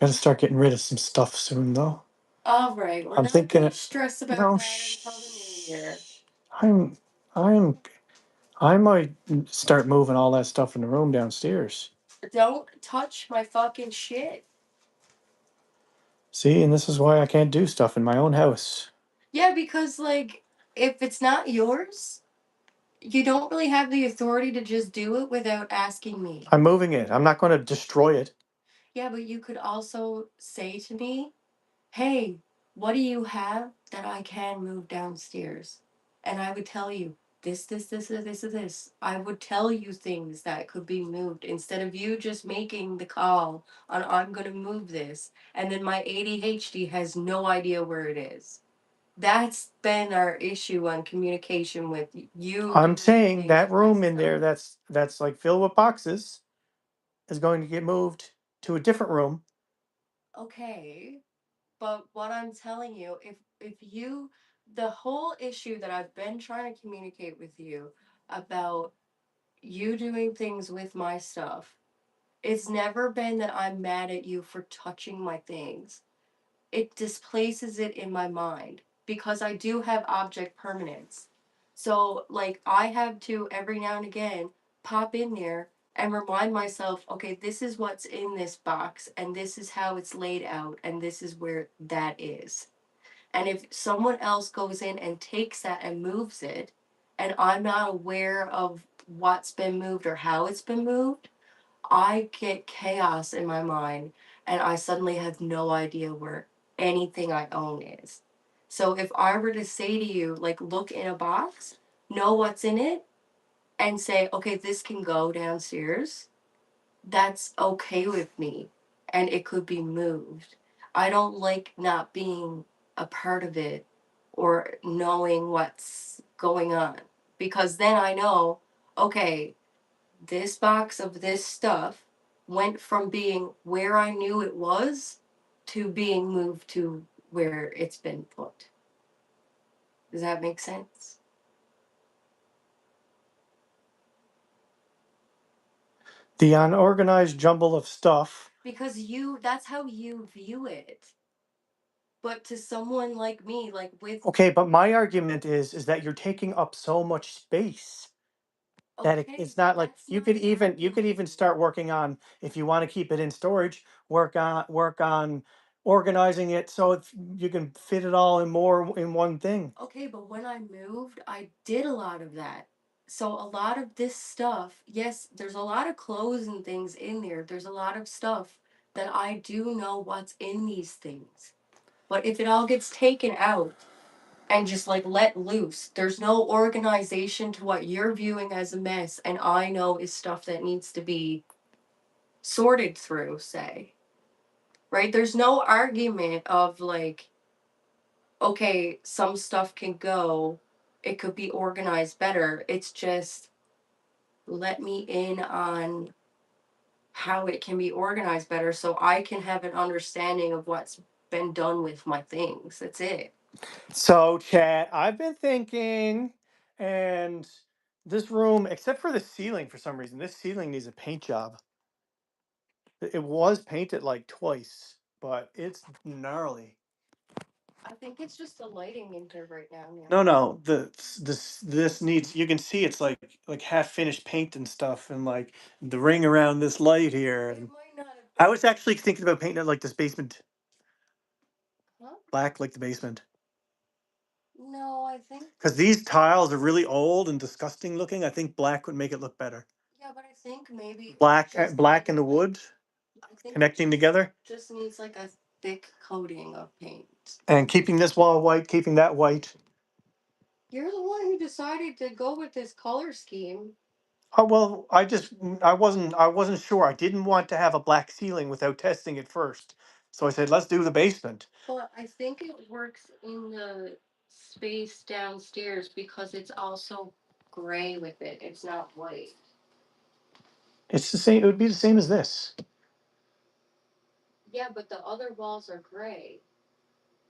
Gotta start getting rid of some stuff soon, though. All right. We're I'm not thinking gonna it. stress about No, that until the new year. I might start moving all that stuff in the room downstairs. Don't touch my fucking shit. See, and this is why I can't do stuff in my own house. Yeah, because like if it's not yours, you don't really have the authority to just do it without asking me. I'm moving it. I'm not going to destroy it. Yeah, but you could also say to me, hey, what do you have that I can move downstairs? And I would tell you this. I would tell you things that could be moved instead of you just making the call on I'm going to move this. And then my ADHD has no idea where it is. That's been our issue on communication with you. I'm saying that room in there that's like filled with boxes is going to get moved to a different room. Okay. But what I'm telling you, if you the whole issue that I've been trying to communicate with you about you doing things with my stuff, it's never been that I'm mad at you for touching my things. It displaces it in my mind because I do have object permanence. So, like, I have to every now and again pop in there and remind myself, okay, this is what's in this box, and this is how it's laid out, and this is where that is. And if someone else goes in and takes that and moves it, and I'm not aware of what's been moved or how it's been moved, I get chaos in my mind and I suddenly have no idea where anything I own is. So if I were to say to you, like, look in a box, know what's in it, and say, okay, this can go downstairs, that's okay with me. And it could be moved. I don't like not being a part of it or knowing what's going on. Because then I know, okay, this box of this stuff went from being where I knew it was to being moved to where it's been put. Does that make sense? The unorganized jumble of stuff. Because that's how you view it. But to someone like me, like with Okay, but my argument is that you're taking up so much space that okay, it's not like that's you not could an even argument. start working on, if you want to keep it in storage, work on organizing it so you can fit it all in more in one thing. Okay, but when I moved, I did a lot of that. So a lot of this stuff, yes, there's a lot of clothes and things in there. There's a lot of stuff that I do know what's in these things. But if it all gets taken out and just like let loose, there's no organization to what you're viewing as a mess, and I know is stuff that needs to be sorted through, say. Right? There's no argument of like, okay, some stuff can go, it could be organized better. It's just let me in on how it can be organized better so I can have an understanding of what's been done with my things. That's it. So, chat, I've been thinking, and this room, except for the ceiling, for some reason, this ceiling needs a paint job. It was painted like twice, but it's gnarly. I think it's just the lighting in here right now. No, this needs. You can see it's like half finished paint and stuff, and like the ring around this light here. It And might not have I been. was actually thinking about painting it like this basement Huh? black, like the basement, No, I think. because these tiles are really old and disgusting looking. I think black would make it look better. Yeah, but I think maybe Black and the wood I think connecting together, just needs like a thick coating of paint. and keeping this wall white, keeping that white. You're the one who decided to go with this color scheme. Oh well, I wasn't sure. I didn't want to have a black ceiling without testing it first. So I said, let's do the basement. But I think it works in the space downstairs because it's also gray with it. It's not white. It's the same. It would be the same as this. Yeah, but the other walls are gray.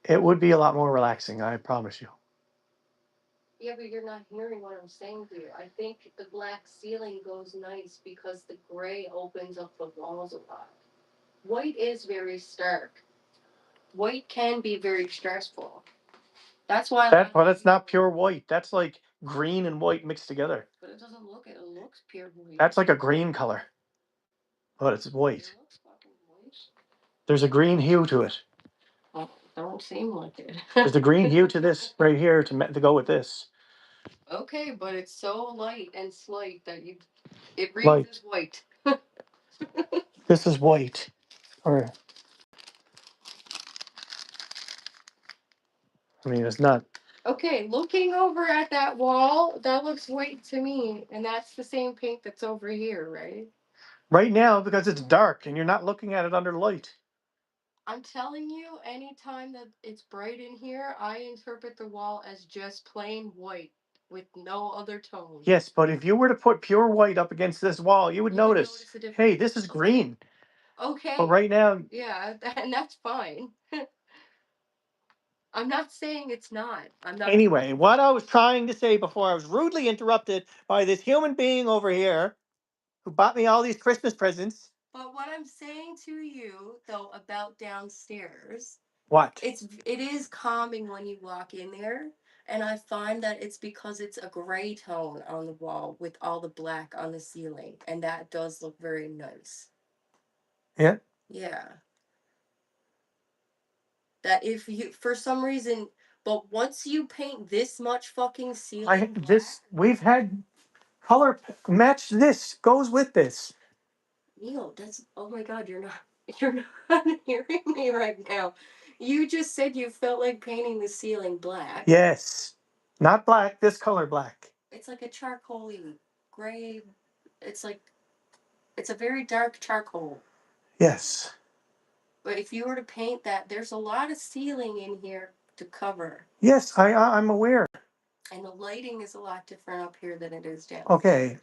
It would be a lot more relaxing, I promise you. Yeah, but you're not hearing what I'm saying to you. I think the black ceiling goes nice because the gray opens up the walls a lot. White is very stark. White can be very stressful. That's why. But that's not pure white. That's like green and white mixed together. But it doesn't look. It looks pure white. That's like a green color, but it's white. It looks fucking white. There's a green hue to it. Well, don't seem like it. There's a green hue to this right here to go with this. Okay, but it's so light and slight that it reads Light. as white. This is white. Or I mean, it's not. Okay, looking over at that wall, that looks white to me, and that's the same paint that's over here, right? Right now, because it's dark and you're not looking at it under light. I'm telling you, anytime that it's bright in here, I interpret the wall as just plain white with no other tone. Yes, but if you were to put pure white up against this wall, you would notice, a difference. hey, this is green. Okay. But right now, Yeah, and that's fine. I'm not saying it's not. I'm not. anyway, what I was trying to say before I was rudely interrupted by this human being over here who bought me all these Christmas presents. But what I'm saying to you though about downstairs, What? it is calming when you walk in there, and I find that it's because it's a gray tone on the wall with all the black on the ceiling, and that does look very nice. Yeah. Yeah. That if you for some reason, but once you paint this much fucking ceiling black, We've had color match this goes with this. Neil, that's oh my god, you're not you're not hearing me right now. You just said you felt like painting the ceiling black. Yes. Not black, this color black. It's like a charcoaly gray. It's like it's a very dark charcoal. Yes. But if you were to paint that, there's a lot of ceiling in here to cover. Yes, I'm aware. And the lighting is a lot different up here than it is downstairs. Okay.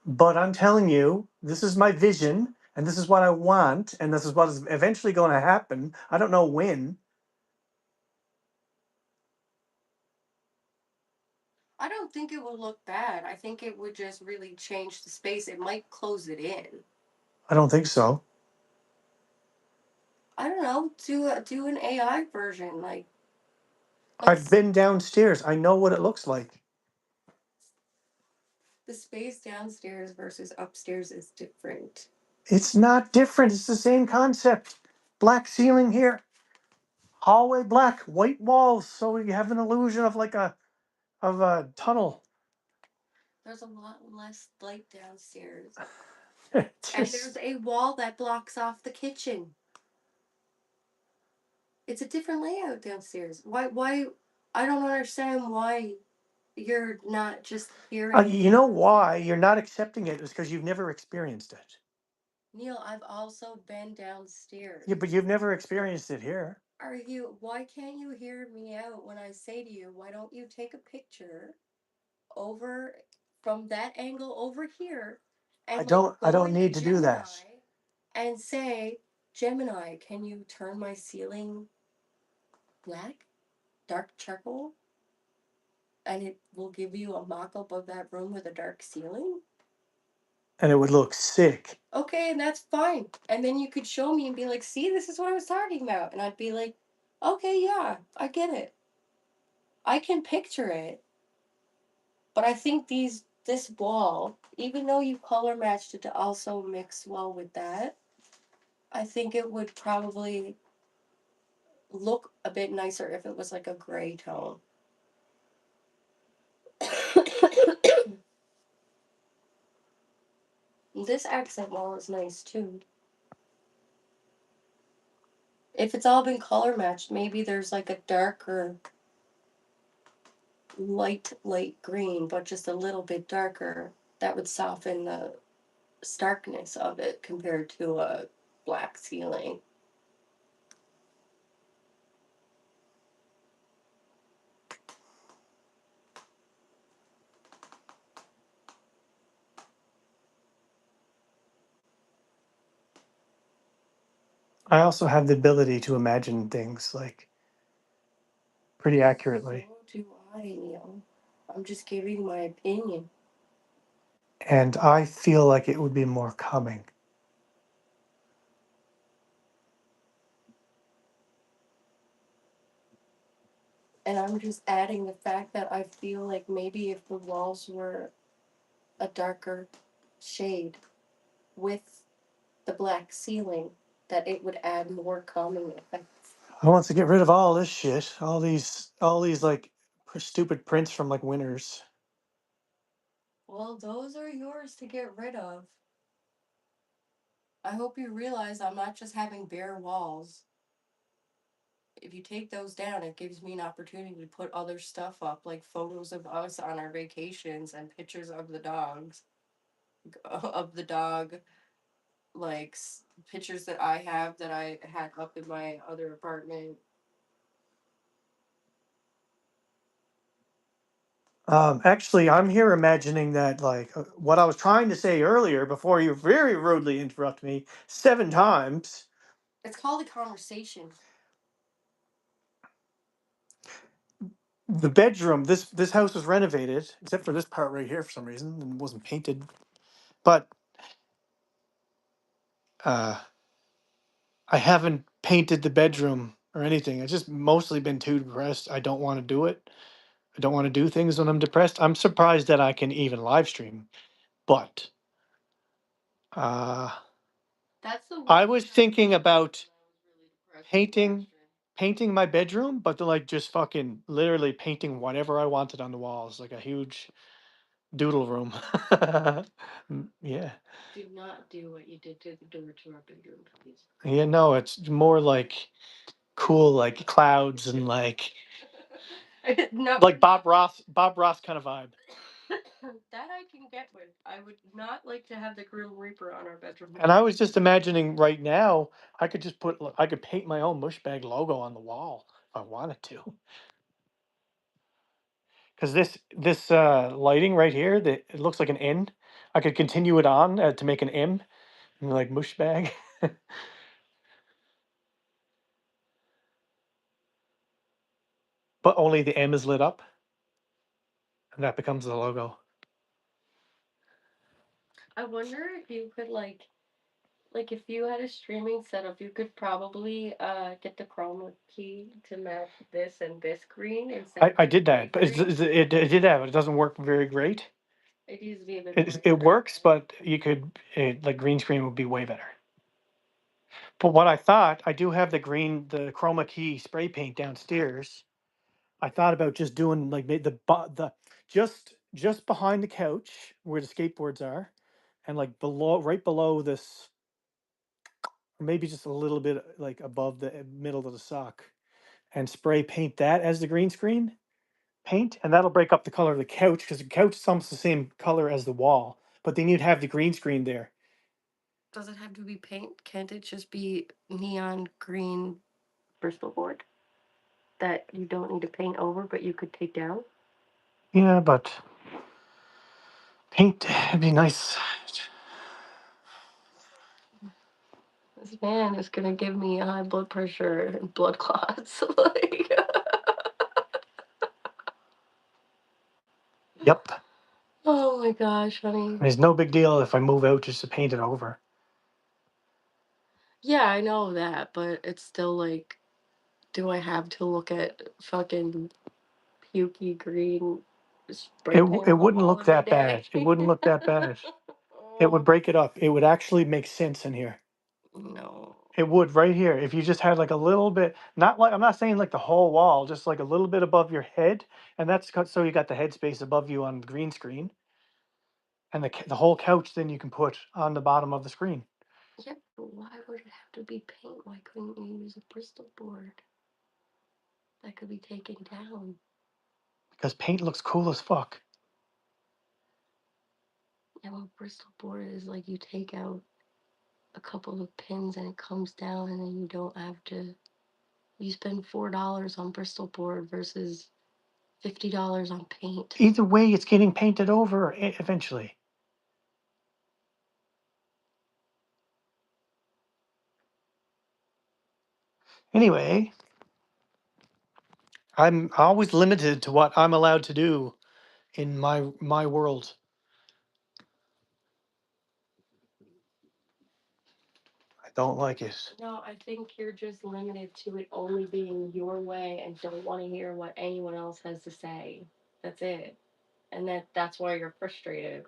But I'm telling you, this is my vision, and this is what I want, and this is what is eventually going to happen. I don't know when. I don't think it would look bad. I think it would just really change the space. It might close it in. I don't think so. I don't know. Do an AI version like. I've been downstairs. I know what it looks like. The space downstairs versus upstairs is different. It's not different. It's the same concept. Black ceiling here. Hallway black, white walls, so you have an illusion of like a tunnel. There's a lot less light downstairs. Just, And there's a wall that blocks off the kitchen. It's a different layout downstairs. Why I don't understand why you're not just hearing. you know why you're not accepting it is because you've never experienced it. Neil, I've also been downstairs. Yeah, but you've never experienced it here. Why can't you hear me out when I say to you, why don't you take a picture over from that angle over here and I don't need to do that. and say, Gemini, can you turn my ceiling black, dark charcoal? And it will give you a mock-up of that room with a dark ceiling? And it would look sick. Okay, and that's fine. And then you could show me and be like, see, this is what I was talking about. And I'd be like, okay, yeah, I get it. I can picture it. But I think this wall, even though you color matched it to also mix well with that, I think it would probably look a bit nicer if it was like a gray tone. This accent wall is nice too. If it's all been color matched, maybe there's like a darker light green, but just a little bit darker. That would soften the starkness of it compared to a black ceiling. I also have the ability to imagine things like pretty accurately. So do I, Neil. I'm just giving my opinion. And I feel like it would be more calming. And I'm just adding the fact that I feel like maybe if the walls were a darker shade with the black ceiling, that it would add more calming effects. I want to get rid of all this shit. All these like stupid prints from like Winners. Well, those are yours to get rid of. I hope you realize I'm not just having bare walls. If you take those down, it gives me an opportunity to put other stuff up, like photos of us on our vacations and pictures of the dogs, of the dog, like pictures that I have that I had up in my other apartment. Actually, I'm here imagining that like what I was trying to say earlier before you very rudely interrupt me 7 times. It's called a conversation. The bedroom. This house was renovated, except for this part right here for some reason, and wasn't painted. But uh, I haven't painted the bedroom or anything. I've just mostly been too depressed. I don't want to do it. I don't want to do things when I'm depressed. I'm surprised that I can even live stream. But uh, That's the I one was time thinking when I about was really depressed was painting live stream. painting my bedroom, but to like just fucking literally painting whatever I wanted on the walls, like a huge doodle room. Yeah. Do not do what you did to the door to our bedroom, please. Yeah, no, it's more like cool like clouds and like No, like Bob Ross kind of vibe. that I can get with. I would not like to have the Grim Reaper on our bedroom And I wall. was just imagining right now I could just I could paint my own MUSHBAG logo on the wall if I wanted to. Because this lighting right here, that it looks like an N. I could continue it on to make an M, and like MUSHBAG. But only the M is lit up, and that becomes the logo. I wonder if you could like if you had a streaming setup, you could probably get the chroma key to match this and this green instead of I just did that, white but green. it did that, but it doesn't work very great. It needs to be a bit more It works, aggressive. but you could like green screen would be way better. But what I thought, I do have the chroma key spray paint downstairs. I thought about just doing like the just behind the couch where the skateboards are, and like right below this, or maybe just a little bit like above the middle of the sock, and spray paint that as the green screen paint, and that'll break up the color of the couch because the couch is almost the same color as the wall, but then you'd have the green screen there. Does it have to be paint? Can't it just be neon green Bristol board that you don't need to paint over, but you could take down? Yeah, but paint would be nice. This man is gonna give me high blood pressure and blood clots. Like, Yep. oh my gosh, honey. It's no big deal if I move out just to paint it over. Yeah, I know that, but it's still like, do I have to look at fucking pukey green spray paint It on the wouldn't wall look every that day? bad. It wouldn't look that bad. It would Oh, break it up. It would actually make sense in here. no. It would right here. If you just had like a little bit, not like, I'm not saying like the whole wall, just like a little bit above your head. And so you got the headspace above you on the green screen. And the whole couch then you can put on the bottom of the screen. Yeah, but why would it have to be paint? Why couldn't you use a Bristol board that could be taken down? Because paint looks cool as fuck. Yeah, well, Bristol board is like you take out a couple of pins and it comes down, and then you don't have to. You spend $4 on Bristol board versus $50 on paint. Either way, it's getting painted over eventually. Anyway, I'm always limited to what I'm allowed to do in my world. I don't like it. No, I think you're just limited to it only being your way and don't want to hear what anyone else has to say. That's it. And that's why you're frustrated.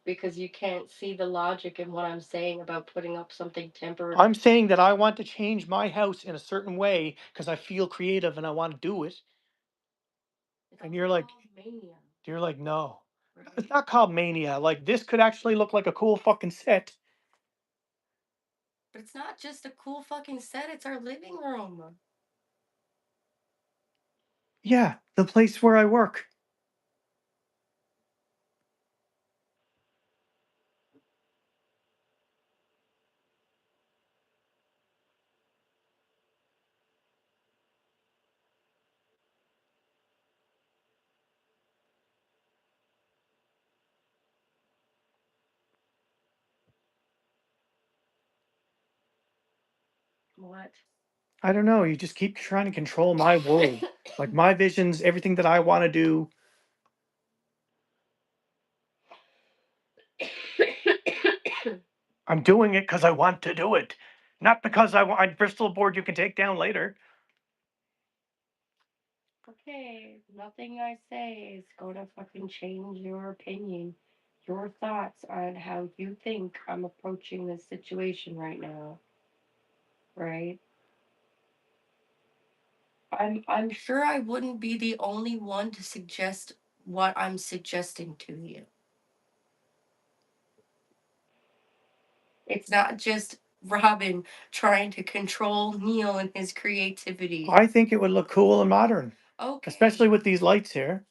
Because you can't see the logic in what I'm saying about putting up something temporary. I'm saying that I want to change my house in a certain way because I feel creative and I want to do it. And you're like, mania. no. Right? It's not called mania. Like this could actually look like a cool fucking set. But it's not just a cool fucking set, it's our living room. Yeah, the place where I work. What? I don't know. You just keep trying to control my world. Like my visions, everything that I want to do. I'm doing it because I want to do it. Not because I want a Bristol board you can take down later. Okay, nothing I say is gonna fucking change your opinion, your thoughts on how you think I'm approaching this situation right now, right? I'm sure I wouldn't be the only one to suggest what I'm suggesting to you. It's not just Robin trying to control Neil and his creativity. I think it would look cool and modern, especially Okay. with these lights here.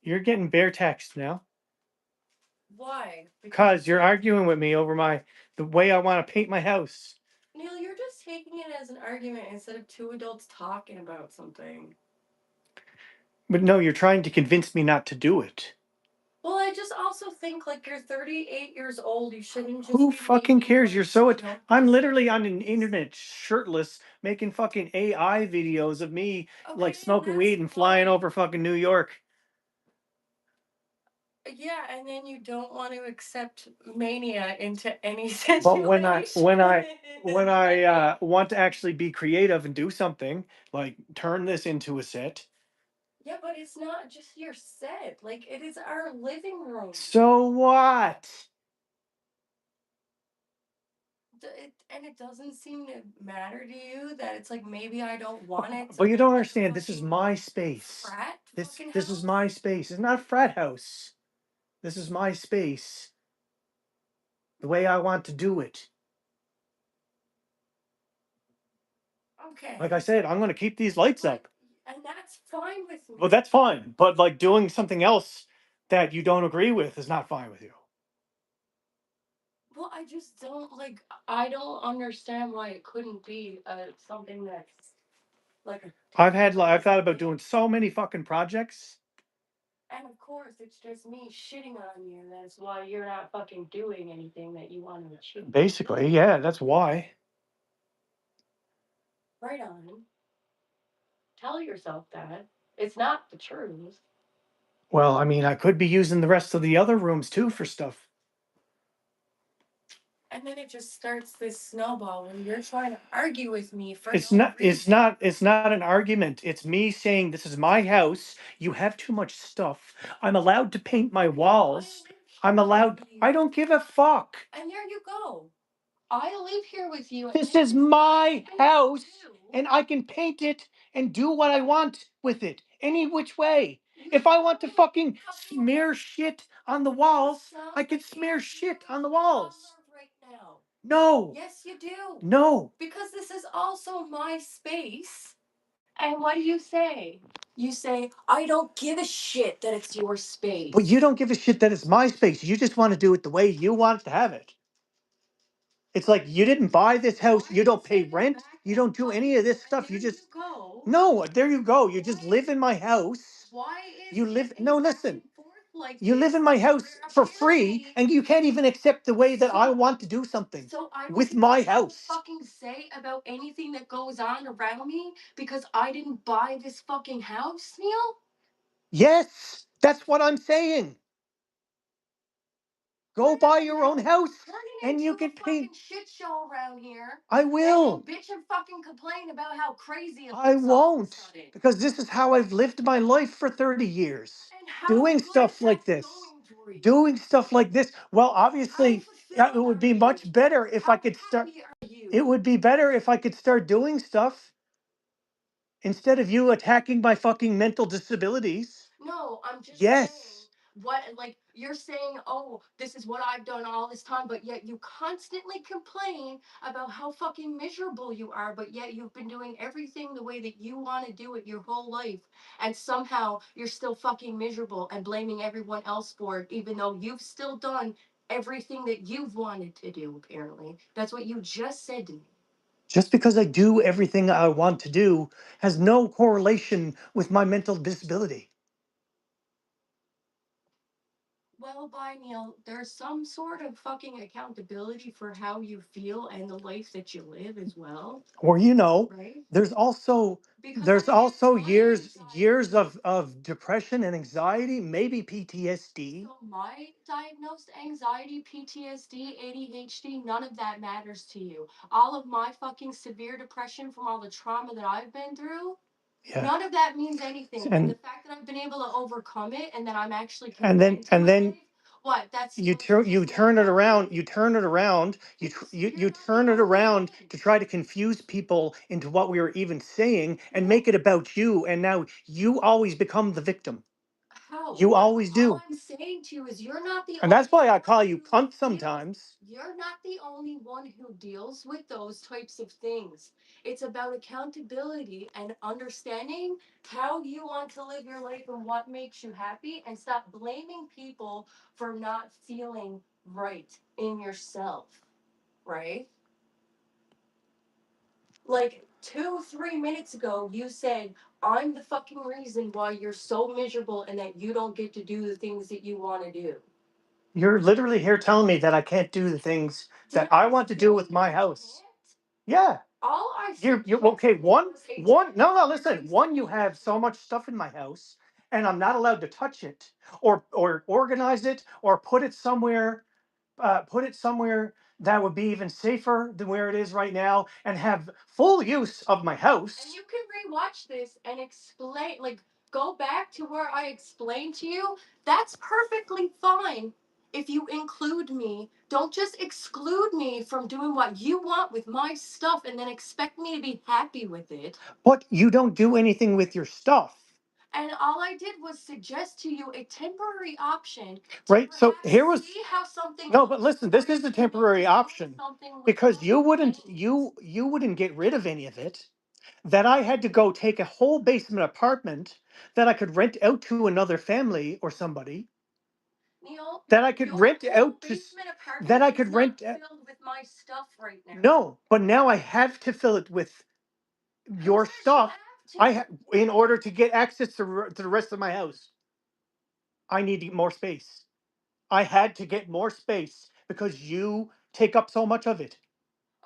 You're getting bare text now Why? because you're arguing with me over the way I want to paint my house. Neil, you're just taking it as an argument instead of two adults talking about something. But no, you're trying to convince me not to do it. Well, I just also think like you're 38 years old. You shouldn't just Who be fucking making cares? like You're so. jokes. I'm literally on an internet shirtless making fucking AI videos of me like Okay, and smoking that's weed and flying fine. over fucking New York. Yeah, and then you don't want to accept mania into any But situation. when I want to actually be creative and do something like turn this into a set. Yeah, but it's not just your set. Like it is our living room. So what? And it doesn't seem to matter to you that it's like maybe I don't want it to But you look don't like a understand. This is fucking my space. frat This fucking this is house. my space. It's not a frat house. This is my space. The way I want to do it. Like Okay. I said, I'm going to keep these lights But up. and that's fine with Well, me. that's fine. But like doing something else that you don't agree with is not fine with you. Well, I just don't like. I don't understand why it couldn't be something that's like a I've thought temporary about thing. doing so many fucking projects. And of course, it's just me shitting on you. That's why you're not fucking doing anything that you want to achieve. Basically, yeah, that's why. Right on. Tell yourself that. It's not the truth. Well, I mean, I could be using the rest of the other rooms too for stuff. And then it just starts this snowball when you're trying to argue with me for It's no not it's reason. not it's not an argument. It's me saying this is my house. You have too much stuff. I'm allowed to paint my walls. I'm allowed I don't give a fuck. And there you go. I live here with you. This is my house and I can paint it and do what I want with it any which way. If I want to fucking smear shit on the walls, I can smear shit on the walls. Right now. No. Yes, you do. No. Because this is also my space. And what do you say? You say, I don't give a shit that it's your space. But you don't give a shit that it's my space. You just want to do it the way you want to have it. It's like you didn't buy this house. You don't pay rent. You don't do any of this stuff. You just go. no. There you go. You just live in my house. Why is You live. it No, a back listen. and forth like You live this? in my Like house you're for free, apparently and you can't even accept the way that I so want to do something so I don't with get my to have a house. fucking say about anything that goes on around me because I didn't buy this fucking house, Neil? Yes, that's what I'm saying. Go buy your own house Turning and you into a can paint. fucking shit show around here. I And will. then bitch and fucking complain about how crazy it I looks all of a won't. sudden. Because this is how I've lived my life for 30 years. And how Doing good stuff like that's this. going for you. Doing stuff like this. Well, How obviously, it fulfilled would are be you? much better if I How could start. happy are you? It would be better if I could start doing stuff instead of you attacking my fucking mental disabilities. No, I'm just saying Yes. what, like you're saying, oh, this is what I've done all this time, but yet you constantly complain about how fucking miserable you are, but yet you've been doing everything the way that you want to do it your whole life, and somehow you're still fucking miserable and blaming everyone else for it, even though you've still done everything that you've wanted to do, apparently. That's what you just said to me. Just because I do everything I want to do has no correlation with my mental disability. Well, by Neil, there's some sort of fucking accountability for how you feel and the life that you live as well, Or right? there's also Because there's I guess also my years anxiety, of depression and anxiety, maybe PTSD. so my diagnosed anxiety, PTSD, ADHD, none of that matters to you. All of my fucking severe depression from all the trauma that I've been through, Yeah. none of that means anything. And the And fact that I've been able to overcome it and that I'm actually and then content in and my then life, what? That's you supposed to just mean nothing? you turn it around, You're you not the turn it only around one. to try to confuse people into what we were even saying and No. make it about you, and now you always become the victim. How? You always All do. I'm saying to you is you're not the And only that's why I one call you who cunt deals. sometimes. You're not the only one who deals with those types of things. It's about accountability and understanding how you want to live your life and what makes you happy, and stop blaming people for not feeling right in yourself, right? Like 2, 3 minutes ago, you said, I'm the fucking reason why you're so miserable and that you don't get to do the things that you want to do. You're literally here telling me that I can't do the things Did that I I want to do say with you my house. can't? Yeah. All I You're okay. suggested was a No, temporary listen. One, you have so solution. much stuff in my house, and I'm not allowed to touch it or organize it or put it somewhere that would be even safer than where it is right now and have full use of my And house. you can rewatch this and explain, like, go back to where I explained to you. That's perfectly fine if you include me. Don't just exclude me from doing what you want with my stuff and then expect me to be happy with it. But you don't do anything with your stuff, And all I did was suggest to you a temporary option to right? So perhaps here was see how something no, but looks listen, this before is you the commit to temporary doing option something with because low maintenance. you wouldn't get rid of any of it. That I had to go take a whole basement apartment that I could rent out to another family or somebody Neil, that I could your rent whole out basement that apartment I is could not rent. filled with my stuff right now. No, but now I have to fill it with Who your says you stuff. have to? In order to get access to the rest of my house. I need more space. I had to get more space because you take up so much of it.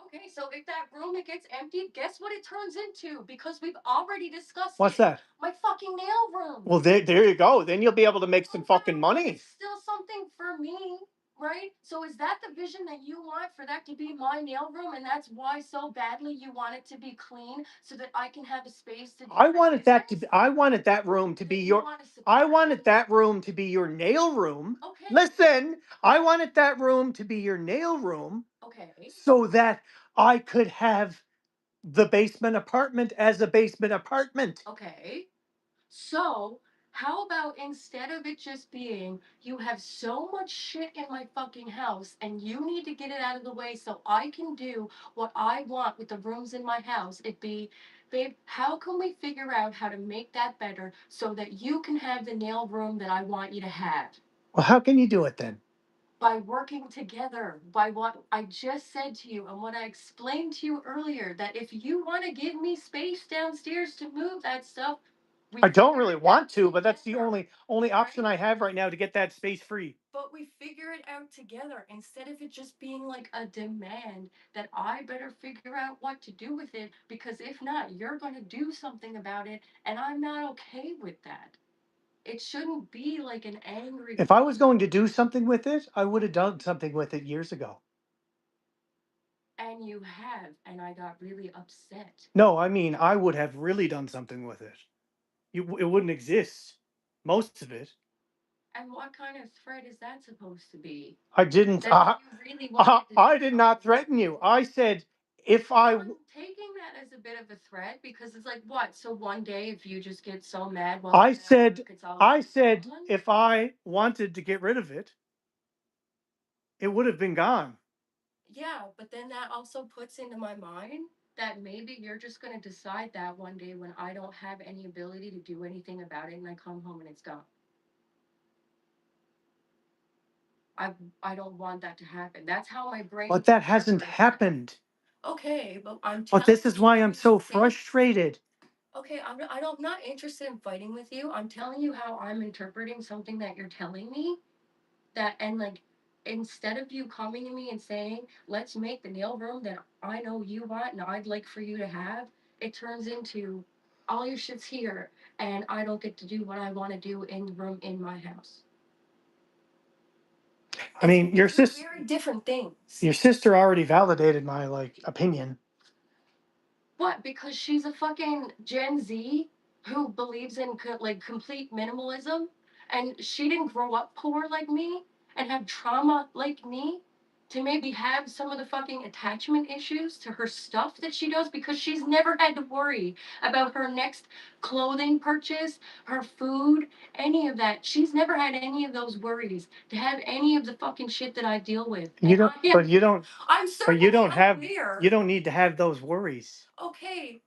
Okay, so if that room it gets emptied, guess what it turns into? Because we've already discussed What's it. that? My fucking nail room. Well, there you go. Then you'll be able to make some Oh, fucking whatever. money. It's still something for me, right? So is that the vision that you want for that to be my nail room, and that's why so badly you want it to be clean so that I can have a space to do my business? I wanted that room to be That you your want to I support me? wanted that room to be your nail room. Okay. Listen, I wanted that room to be your nail room Okay. so that I could have the basement apartment as a basement apartment. Okay. So, how about instead of it just being, you have so much shit in my fucking house and you need to get it out of the way so I can do what I want with the rooms in my house, it be, babe, how can we figure out how to make that better so that you can have the nail room that I want you to have? Well, how can you do it then? By working together, by what I just said to you and what I explained to you earlier, that if you want to give me space downstairs to move that stuff, we I don't figure really it out want to, but that's the together, only option right? I have right now to get that space free. But we figure it out together instead of it just being like a demand that I better figure out what to do with it, because if not, you're going to do something about it, and I'm not okay with that. It shouldn't be like an angry. If I was going to do something with it, I would have done something with it years ago. And you have, and I got really upset. No, I mean, I would have really done something with it. It wouldn't exist. Most of it. And what kind of threat is that supposed to be? I didn't. That you really wanted to I do did not something. threaten you. I said if I. I'm taking that as a bit of a threat because it's like, what? So one day, if you just get so mad while I I'm at said. work, it's all I said gone? if I wanted to get rid of it, it would have been gone. Yeah, but then that also puts into my mind that maybe you're just going to decide that one day when I don't have any ability to do anything about it and I come home and it's gone. I I don't want that to happen. That's how my brain But that hasn't interprets that. happened. Okay, but I'm But telling this is you why I'm from the so same. frustrated. Okay, I'm not interested in fighting with you. I'm telling you how I'm interpreting something that you're telling me. That and like instead of you coming to me and saying, "Let's make the nail room that I know you want and I'd like for you to have," it turns into all your shit's here and I don't get to do what I want to do in the room in my house. I mean, your Two sister. very different things. Your sister already validated my opinion. What? Because she's a fucking Gen Z who believes in like complete minimalism, and she didn't grow up poor like me and have trauma like me to maybe have some of the fucking attachment issues to her stuff that she does because she's never had to worry about her next clothing purchase, her food, any of that. She's never had any of those worries to have any of the fucking shit that I deal with. You don't. But you don't. I'm But you certainly don't have. aware. You don't need to have those worries. Okay,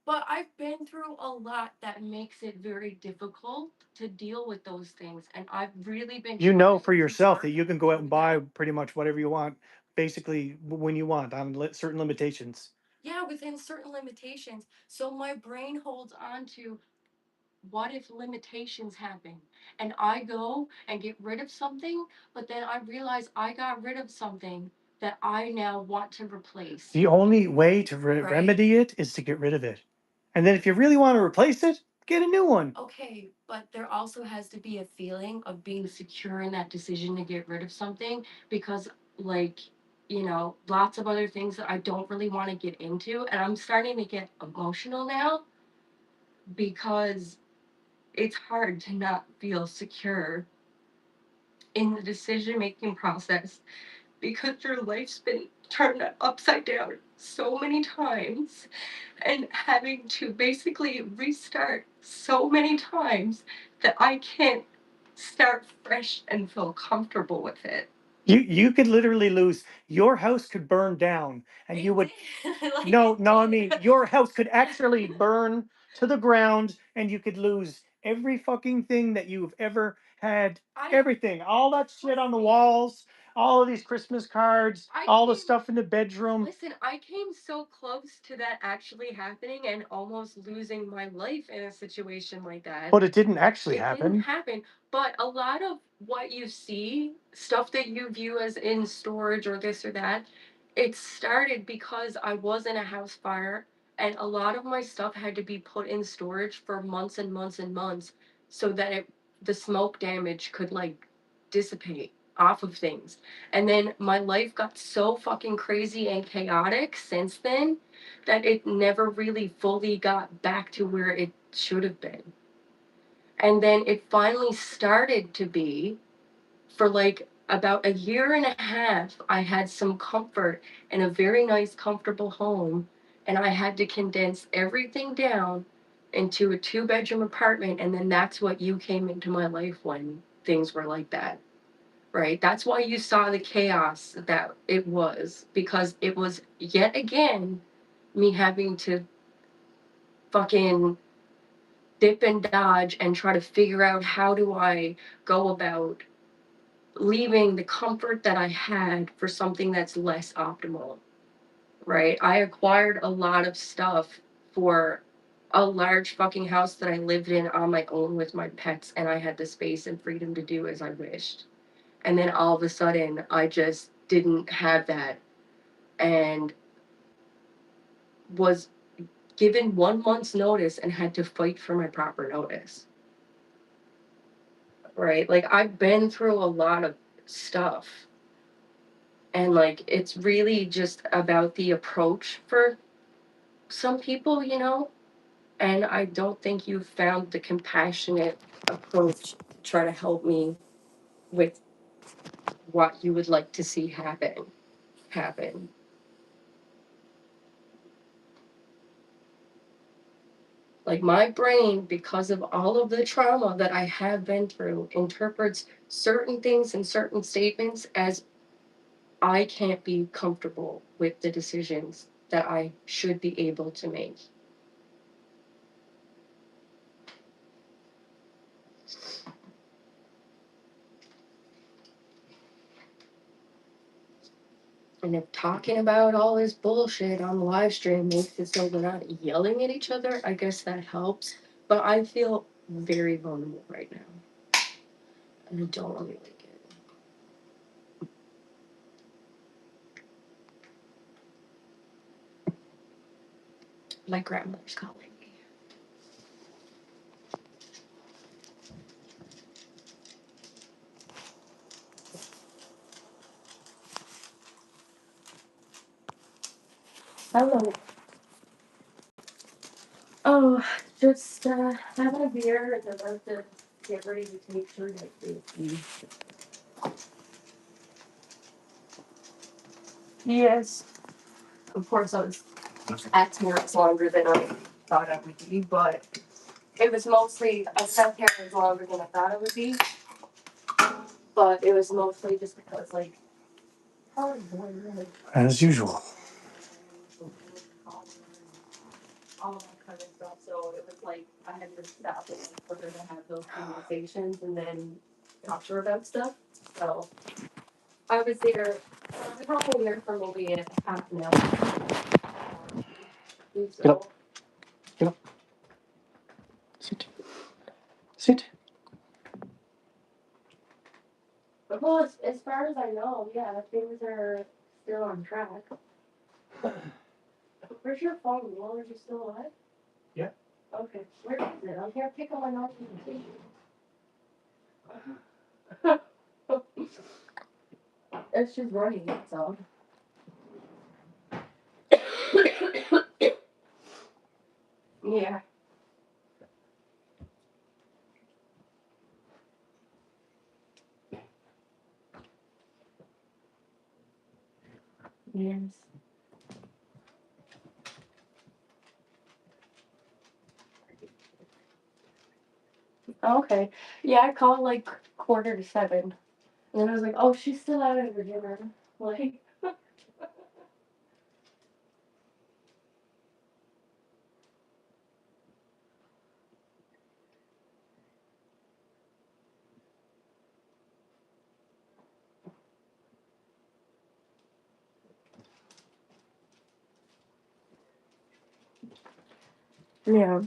but I've been through a lot that makes it very difficult to deal with those things. And I've really been You know trying for to yourself work that you can go out and through buy that. pretty much whatever you want, basically when you want on certain limitations. Yeah, within certain limitations. So my brain holds on to what if limitations happen? And I go and get rid of something, but then I realize I got rid of something that I now want to replace. The only way to Right. remedy it is to get rid of it, and then if you really want to replace it, get a new one. Okay, but there also has to be a feeling of being secure in that decision to get rid of something because, like, lots of other things that I don't really want to get into. And I'm starting to get emotional now because it's hard to not feel secure in the decision making process because your life's been turned upside down so many times and having to basically restart so many times that I can't start fresh and feel comfortable with it. You could literally lose. Your house could burn down, and you would. Like No, it no, I mean, did. your house could actually burn to the ground and you could lose every fucking thing that you've ever had. I Everything. All that shit on the walls, all of these Christmas cards, I all the came stuff in the bedroom. listen, I came so close to that actually happening and almost losing my life in a situation like that. But it didn't actually It didn't happen. happen. But a lot of what you see, stuff that you view as in storage or this or that, it started because I was in a house fire and a lot of my stuff had to be put in storage for months and months and months so that the smoke damage could like dissipate off of things. And then my life got so fucking crazy and chaotic since then that it never really fully got back to where it should have been. And then it finally started to be for like about a year and a half. I had some comfort in a very nice, comfortable home, and I had to condense everything down into a two-bedroom apartment. And then that's what you came into my life when things were like that. Right? That's why you saw the chaos that it was, because it was yet again me having to fucking dip and dodge and try to figure out how do I go about leaving the comfort that I had for something that's less optimal, right? I acquired a lot of stuff for a large fucking house that I lived in on my own with my pets, and I had the space and freedom to do as I wished. And then all of a sudden, I just didn't have that and was given 1 month's notice and had to fight for my proper notice. right? Like, I've been through a lot of stuff. And, like, it's really just about the approach for some people, you know? And I don't think you've found the compassionate approach to try to help me with what you would like to see happen. Like, my brain, because of all of the trauma that I have been through, interprets certain things and certain statements as I can't be comfortable with the decisions that I should be able to make. And if talking about all this bullshit on the live stream makes it so we're not yelling at each other, I guess that helps. But I feel very vulnerable right now. And I don't really like it. My grandmother's calling me. Hello. Oh, just having a beer and about to get ready to take Shirtless. Yes. Of course, I was at Terrace longer than I thought I would be, but it was mostly, I was at Terrace longer than I thought I would be, but it was mostly just because, like, As usual. all that kind of stuff. So it was like I had to stop and for her to have those conversations and then talk to her about stuff. So I was there. I was probably there for maybe a half an hour. Get up. Get up. Sit. Sit. But well, as far as I know, yeah, things are still on track. Where's your phone? Well, are you still alive? Yeah. Okay. Where is it? I'm here picking my nose and it's just running, that's all. Yeah. Yes. Okay. Yeah, I called like 6:45. And then I was like, oh, she's still out at her dinner. Like, yeah.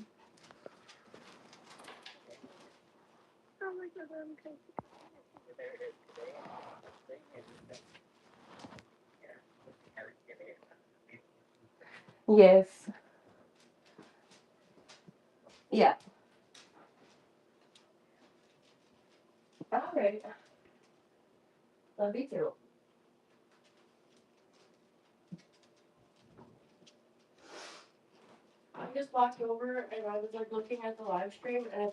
Yes. Yeah. All right. Love you too. I just walked over and I was like looking at the live stream and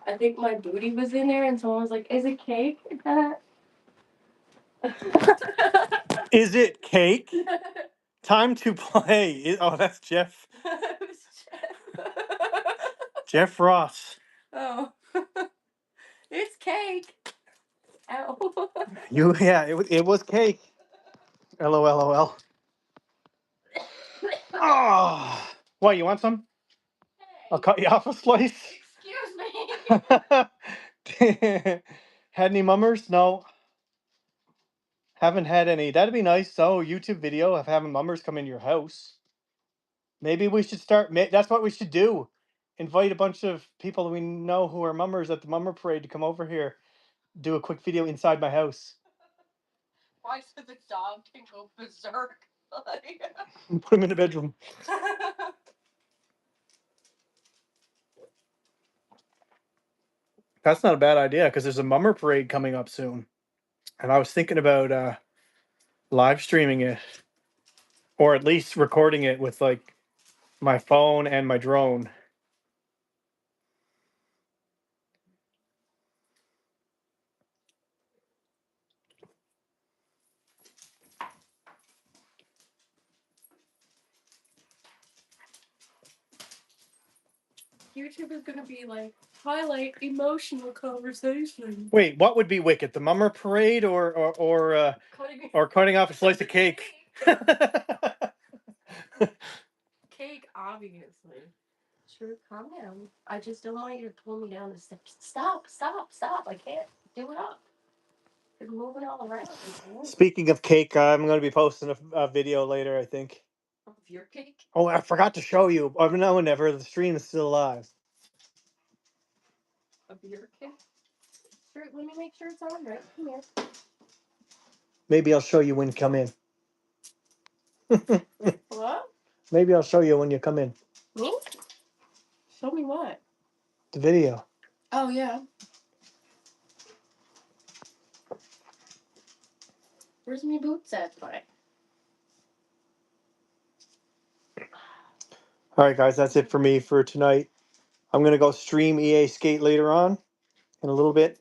I think my booty was in there and someone was like, "Is it cake?" Is it cake? Time to play. Oh, that's Jeff. It was Jeff. Jeff Ross. Oh, it's cake. Ow. Yeah, it was cake. LOL. Oh, what, you want some? I'll cut you off a slice. Excuse me. Had any mummers? No. Haven't had any. That'd be nice. So, YouTube video of having mummers come in your house. Maybe we should start. That's what we should do. Invite a bunch of people we know who are mummers at the mummer parade to come over here. Do a quick video inside my house. Why so the dog can go berserk? Put him in the bedroom. That's not a bad idea because there's a mummer parade coming up soon. And I was thinking about live streaming it, or at least recording it with like my phone and my drone. YouTube is gonna be like highlight emotional conversation. Wait, what would be wicked? The mummer parade or cutting off a slice of cake? Cake, obviously. Sure, calm down. I just don't want you to pull me down the steps. Stop, stop, stop. I can't do it up. You're moving all around. Speaking of cake, I'm going to be posting a video later, I think. Of your cake? Oh, I forgot to show you. Oh, no, never. The stream is still live. Of your cake? Sure, let me make sure it's on right. Come here. Maybe I'll show you when you come in. What? Maybe I'll show you when you come in. Me? Show me what? The video. Oh, yeah. Where's my boots at, boy? All right, guys, that's it for me for tonight. I'm going to go stream EA Skate later on in a little bit.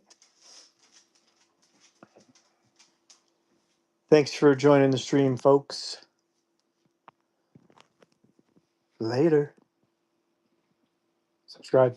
Thanks for joining the stream, folks. Later. Subscribe.